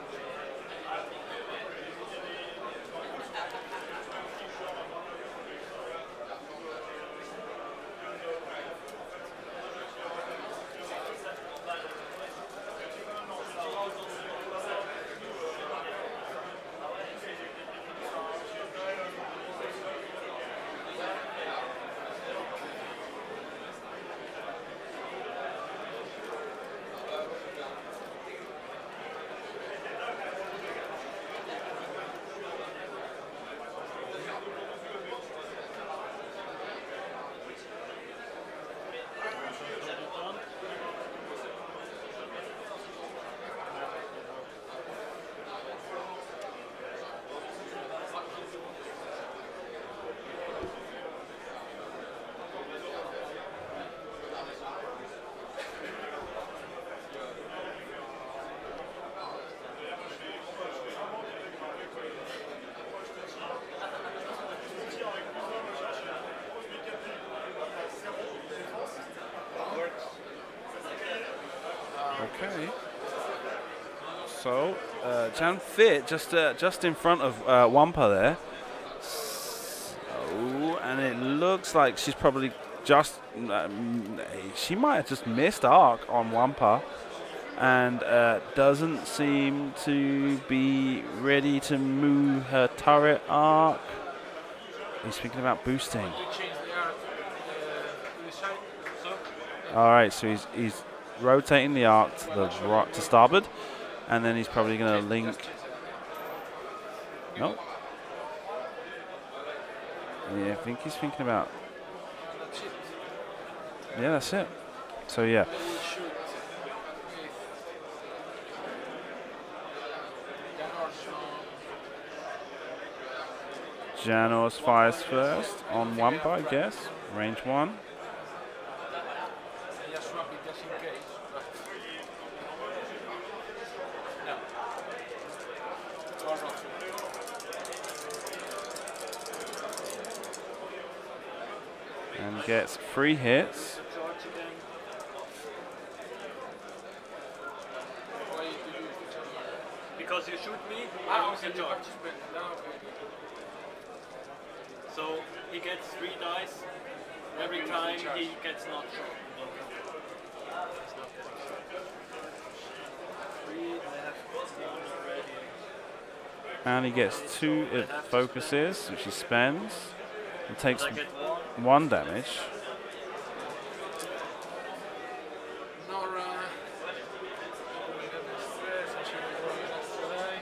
Okay. So Jan Fit just in front of Wampa there. So, and it looks like she's probably just she might have just missed arc on Wampa, and doesn't seem to be ready to move her turret arc. He's thinking about boosting. We change the arc to the side. So All right, so he's rotating the arc to the right, to starboard, and then he's probably going to link. Nope. Yeah, I think he's thinking about. that's it. Yeah, that's it. So yeah, They will shoot with Janos fires first on Wampa, I guess. Range 1. just swap it just in case. But no. Or not. And gets 3 hits. Charge again. Why did you use the charge? Because you shoot me, I use Okay, the you charge. participate. No, okay. So he gets 3 dice every time he gets not shot. No. He's not getting shot. 3, I have 1 already. And he gets 2 focuses, which he spends. He takes I get 1. 1 damage. Nora. We got the stress and she will roll an extra die.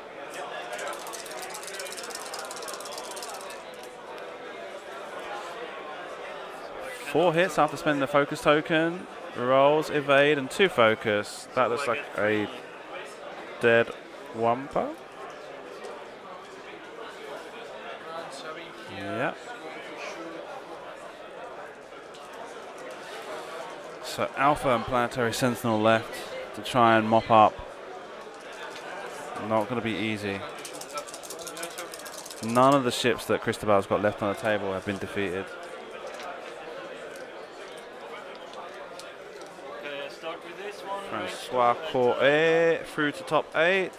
4 hits after spending the focus token. Rolls, evade, and 2 focus. That looks like a dead Wampa. And Sabine here. Yeah. is going to shoot. So Alpha and Planetary Sentinel left to try and mop up. Not going to be easy. None of the ships that Cristobal's got left on the table have been defeated. Okay, I start with this one. Francois Courtet through to top 8.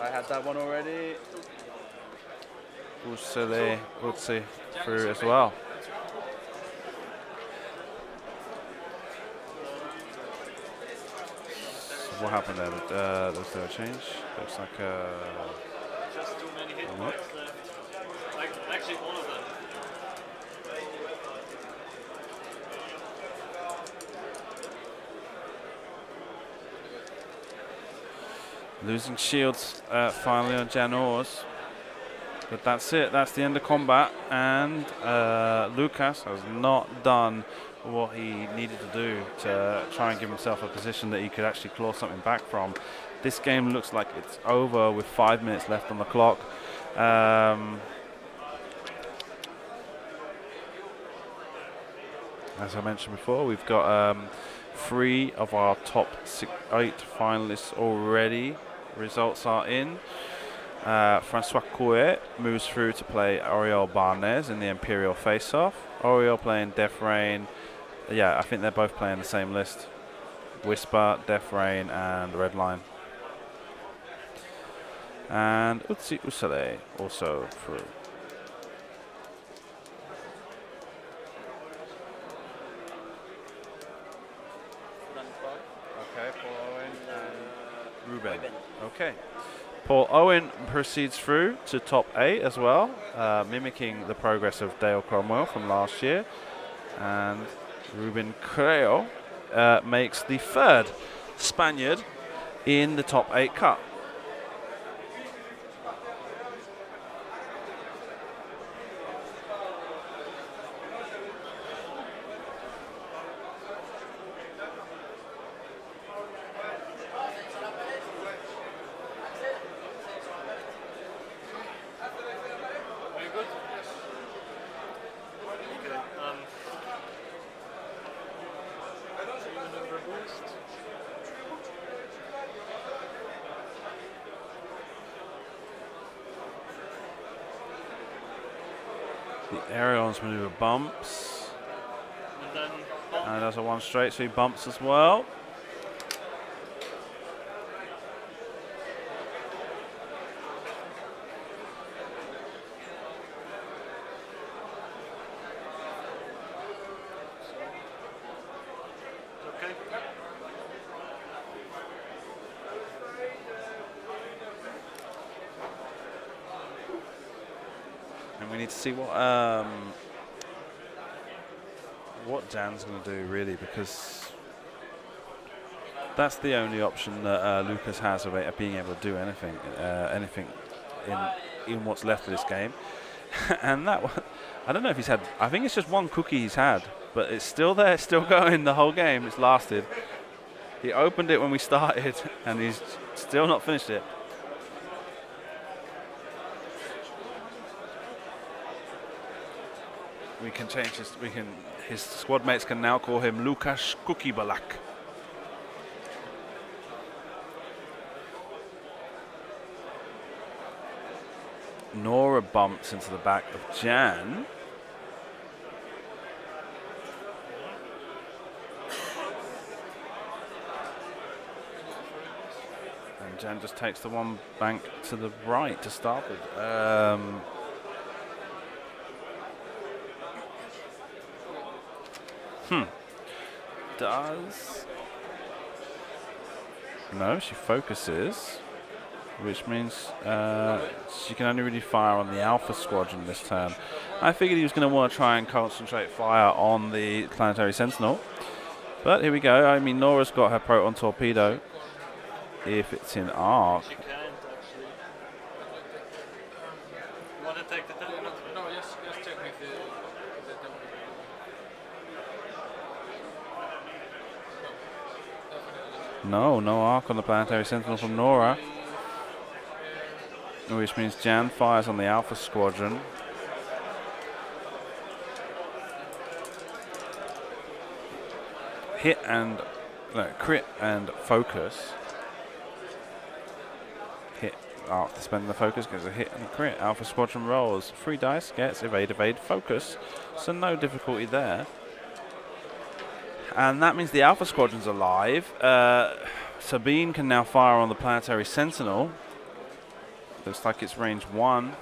I had that one already. Utsele Utsi through as well. So what happened there? Was there a change? Looks like Just too many hit Nope. points left. Like, actually, all of them. losing shields finally on Janos. But that's it. That's the end of combat. And Lukas has not done what he needed to do to try and give himself a position that he could actually claw something back from. This game looks like it's over with 5 minutes left on the clock. As I mentioned before, we've got 3 of our top 8 finalists already. Results are in. Francois Couet moves through to play Oriol Barnes in the Imperial face-off. Oriol playing Death Rain. Yeah, I think they're both playing the same list. Whisper, Death Rain, and Redline. And Utsi Usale also through. Okay, Paul Owen and Ruben. Okay. Paul Owen proceeds through to top 8 as well, mimicking the progress of Dale Cromwell from last year. And Ruben Creo makes the 3rd Spaniard in the top 8 cut. Very good. Okay. Maneuver boost. The Aerions maneuver bumps. And then bump. And does a 1 straight, so he bumps as well. need to see what Jan's going to do, really, because that's the only option that Lukas has of being able to do anything in what's left of this game. And that one, I don't know if he's had, I think it's just one cookie he's had, but it's still there, still going the whole game. It's lasted. He opened it when we started, and he's still not finished it. We can change his. His squad mates can now call him Lukas Cookie Bollack. Nora bumps into the back of Jan. And Jan just takes the one bank to the right to start with. Does... No, she focuses, which means she can only really fire on the Alpha Squadron this turn. I figured he was going to want to try and concentrate fire on the Planetary Sentinel. But here we go. I mean, Nora's got her Proton Torpedo. If it's in arc. She can't, actually. You want to take the turn? No, just check with the No arc on the Planetary Sentinel from Nora. Which means Jan fires on the Alpha Squadron. Crit and focus. Hit after spending the focus, gets a hit and a crit. Alpha Squadron rolls. 3 dice, gets evade, focus. So no difficulty there. And that means the Alpha Squadron's alive. Sabine can now fire on the Planetary Sentinel. Looks like it's range 1.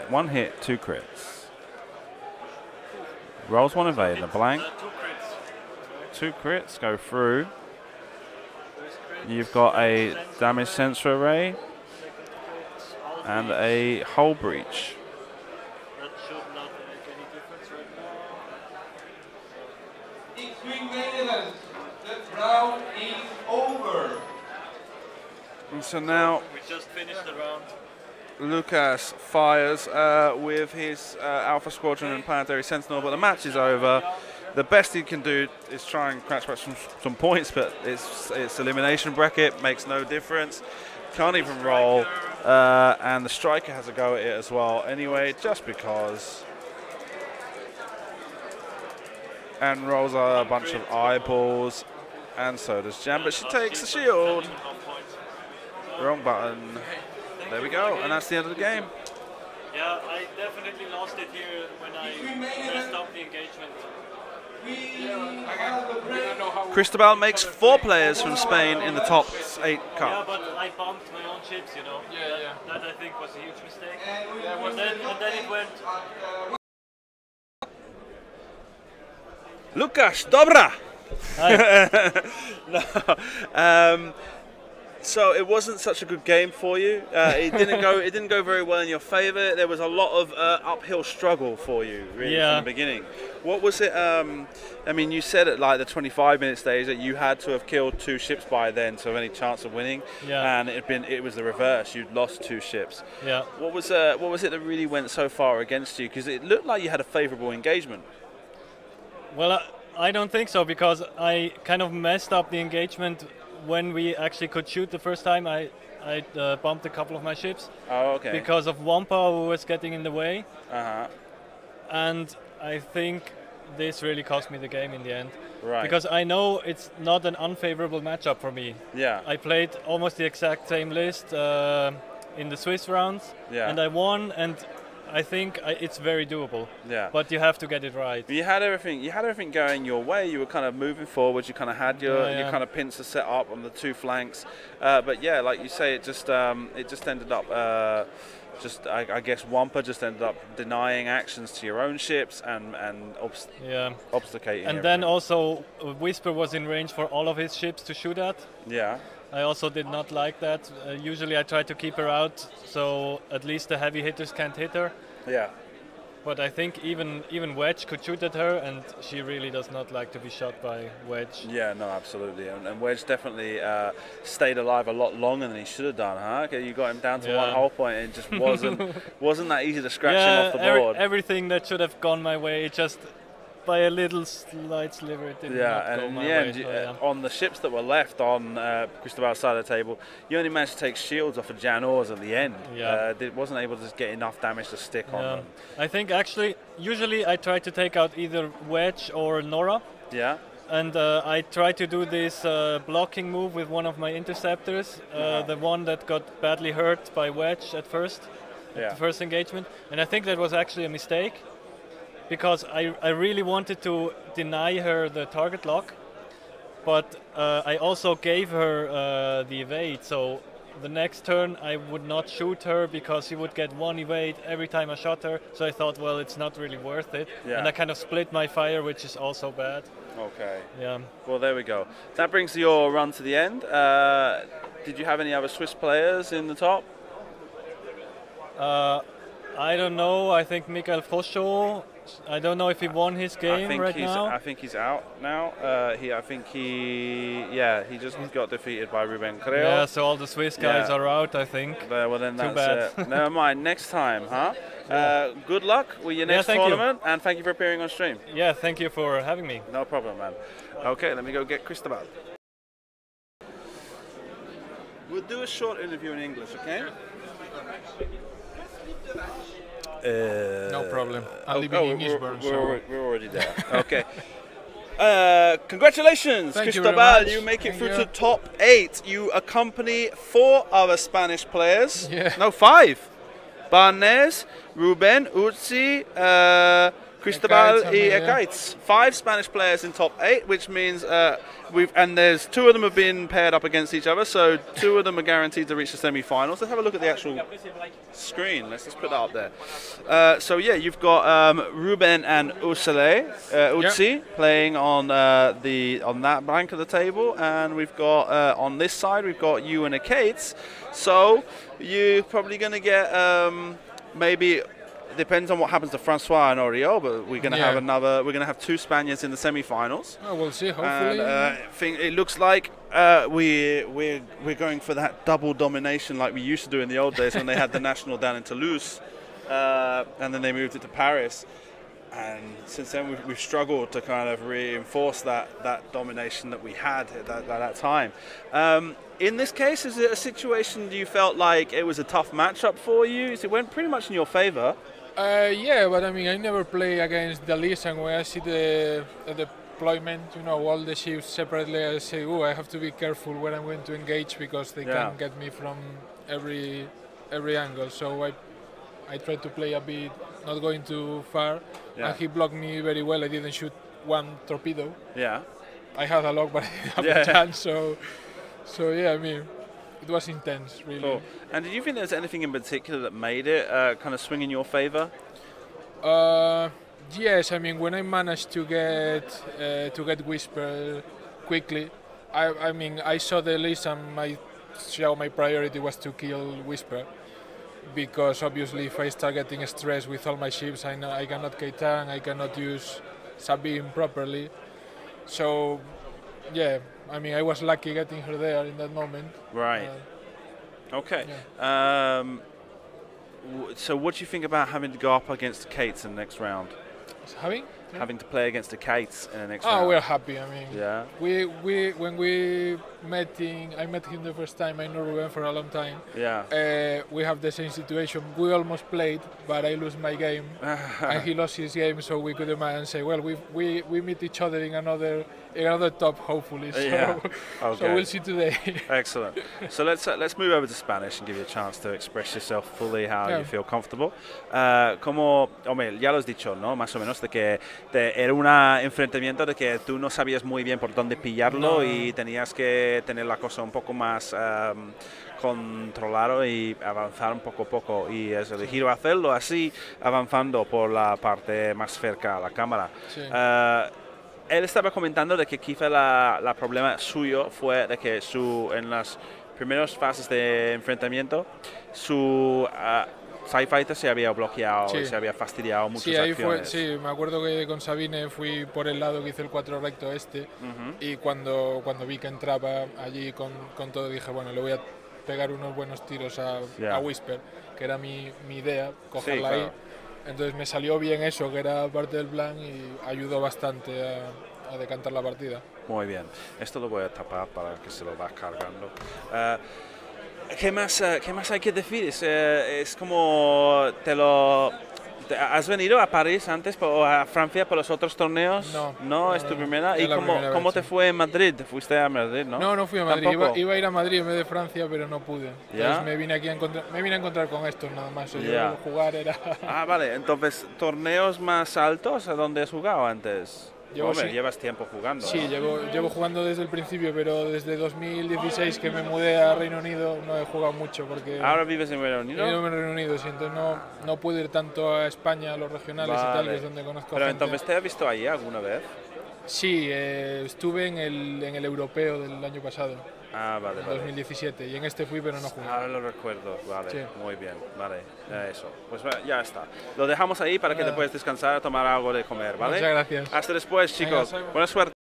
One hit, 2 crits. Rolls 1 evade, a blank. 2 crits go through. You've got a damage sensor array and a hull breach. That should not make any difference right now. X-Wing maintenance. The round is over. And so now We just finished the round. Lukas fires with his Alpha Squadron and Planetary Sentinel, but the match is over. The best he can do is try and catch back some points, but it's elimination bracket, makes no difference. Can't even roll, and the striker has a go at it as well. Anyway, just because. And rolls a bunch of eyeballs, and so does Jan, but she takes the shield. Wrong button. There we go, and that's the end of the game. Yeah, I definitely lost it here when I messed up the engagement. Cristóbal makes 4 players from Spain in the top 8 Yeah, cup. but I bumped my own chips, you know. That I think was a huge mistake. And then it went. Lukas, dobra! No. So it wasn't such a good game for you. It didn't go very well in your favour. There was a lot of uphill struggle for you, really, from the beginning. What was it? I mean, you said at like the 25-minute stage that you had to have killed 2 ships by then to have any chance of winning. Yeah. And it was the reverse. You'd lost 2 ships. Yeah. What was it that really went so far against you? Because it looked like you had a favourable engagement. Well, I don't think so, because I kind of messed up the engagement when we actually could shoot the first time. I bumped a couple of my ships. Oh, okay. Because of Wampa, who was getting in the way. Uh-huh. And I think this really cost me the game in the end. Right. Because I know it's not an unfavorable matchup for me. Yeah. I played almost the exact same list in the Swiss rounds. Yeah. And I won, and I think it's very doable. Yeah. But you have to get it right. You had everything. You had everything going your way. You were kind of moving forwards. You kind of had your kind of pincers set up on the two flanks. But yeah, like you say, it just ended up. I guess Wampa just ended up denying actions to your own ships and obfuscating. And then also Whisper was in range for all of his ships to shoot at. Yeah. I also did not like that. Usually I try to keep her out, so at least the heavy hitters can't hit her. Yeah. But I think even Wedge could shoot at her, and she really does not like to be shot by Wedge. Yeah, no, absolutely. And Wedge definitely stayed alive a lot longer than he should have done, huh? Okay, you got him down to one hull point, and it just wasn't that easy to scratch him off the board. Everything that should have gone my way, just by a little slight sliver, it did not go my way. And on the ships that were left on Cristóbal's side of the table, you only managed to take shields off of Jan Ors at the end. Yeah. It wasn't able to just get enough damage to stick on them. I think actually, usually I try to take out either Wedge or Nora. Yeah. And I try to do this blocking move with one of my interceptors, the one that got badly hurt by Wedge at first, the first engagement. And I think that was actually a mistake, because I really wanted to deny her the target lock, but I also gave her the evade, so the next turn I would not shoot her because she would get one evade every time I shot her, so I thought, well, it's not really worth it. And I kind of split my fire, which is also bad. Okay. Yeah. Well, there we go. That brings your run to the end. Did you have any other Swiss players in the top? I don't know. I think Michael Foscho. I don't know if he won his game now. I think he's out now. He just got defeated by Ruben Creo. Yeah, so all the Swiss guys are out, I think. Well, then Too that's bad. Never mind. Next time, huh? Good luck with your next tournament, and thank you for appearing on stream. Yeah, thank you for having me. No problem, man. Okay, let me go get Cristóbal. We'll do a short interview in English, okay? No problem. I'm living in Eastbourne, so we're already there. Okay. Congratulations, Thank you Cristóbal. very much. You make it Thank through you. to top 8. You accompany 4 other Spanish players. Yeah. No, 5. Barnes, Ruben, Urzi, Cristóbal Ekaitz, and Ekaitz. 5 Spanish players in top 8, which means there's 2 of them have been paired up against each other, so 2 of them are guaranteed to reach the semi-finals. Let's have a look at the actual screen. Let's just put that up there. So yeah, you've got Ruben and Urzi playing on that bank of the table, and we've got on this side we've got you and Ekaitz. So you're probably going to get maybe. Depends on what happens to Francois and Oriol, but we're going to have We're going to have 2 Spaniards in the semi-finals. Oh, we'll see. Hopefully. And it looks like we're going for that double domination like we used to do in the old days when they had the national down in Toulouse, and then they moved it to Paris. And since then we've struggled to kind of reinforce that domination that we had at that time. In this case, is it a situation you felt like it was a tough matchup for you? It went pretty much in your favour. Yeah, but I mean, I never play against the list, and when I see the deployment, all the ships separately, I say, I have to be careful where I'm going to engage because they can get me from every angle. So I try to play a bit, not going too far, and he blocked me very well. I didn't shoot one torpedo. Yeah. I had a lock, but I didn't have a chance. So yeah, I mean, it was intense, really. Cool. And did you think there's anything in particular that made it kind of swing in your favour? Yes, I mean, when I managed to get Whisper quickly, I saw the list and my priority was to kill Whisper, because obviously if I start getting stressed with all my ships, I cannot K-Tang, I cannot use Sabine properly. So yeah, I mean, I was lucky getting her there in that moment. Right. Okay. Yeah. So what do you think about having to go up against Kates in the next round? Having? having to play against the Kites in the next Oh, round? we're happy. I mean, Yeah. I met him the first time. I know Ruben for a long time. Yeah. We have the same situation. We almost played, but I lose my game, and he lost his game. So we couldn't manage. Say, well, we meet each other in another top, hopefully. So, Yeah. so Okay. we'll see today. Excellent. So let's move over to Spanish and give you a chance to express yourself fully how Yeah. you feel comfortable. Como, hombre, ya lo has dicho, ¿no? Más o menos de que era un enfrentamiento de que tú no sabías muy bien por dónde pillarlo y tenías que tener la cosa un poco más controlado y avanzar un poco a poco, y es elegido hacerlo así, avanzando por la parte más cerca a la cámara. Sí. Él estaba comentando de que quizá la problema suyo fue de que en las primeras fases de enfrentamiento su Side Fighter se había bloqueado y se había fastidiado muchas acciones. Sí, me acuerdo que con Sabine fui por el lado que hice el 4 recto y cuando vi que entraba allí con todo dije, bueno, le voy a pegar unos buenos tiros a Whisper, que era mi idea, cogerla ahí. Entonces me salió bien eso, que era parte del plan, y ayudó bastante a decantar la partida. Muy bien, esto lo voy a tapar para que se lo va cargando. ¿Qué más hay que decir? Es como ¿has venido a París antes o a Francia por los otros torneos? No, es tu primera. ¿Y cómo te fue en Madrid? ¿Fuiste a Madrid, no? No fui a Madrid. Iba a ir a Madrid en vez de Francia, pero no pude. Entonces me vine aquí a encontrar con estos nada más. Yo jugar era... Ah, vale. Entonces, ¿torneos más altos a dónde has jugado antes? Llevas tiempo jugando. Sí, llevo jugando desde el principio, pero desde 2016 que me mudé a Reino Unido no he jugado mucho porque... ¿Ahora vives en Reino Unido? Vivo en Reino Unido, sí, entonces no puedo ir tanto a España, a los regionales y tal, que es donde conozco Pero gente. entonces, ¿te has visto ahí alguna vez? Sí, estuve en el europeo del año pasado. Ah, vale, en 2017, y en este fui pero no jugué. Ahora lo recuerdo, vale, sí. Muy bien, vale, eso. Pues ya está. Lo dejamos ahí para que te puedas descansar, tomar algo de comer, ¿vale? Muchas gracias. Hasta después, chicos. Buena suerte.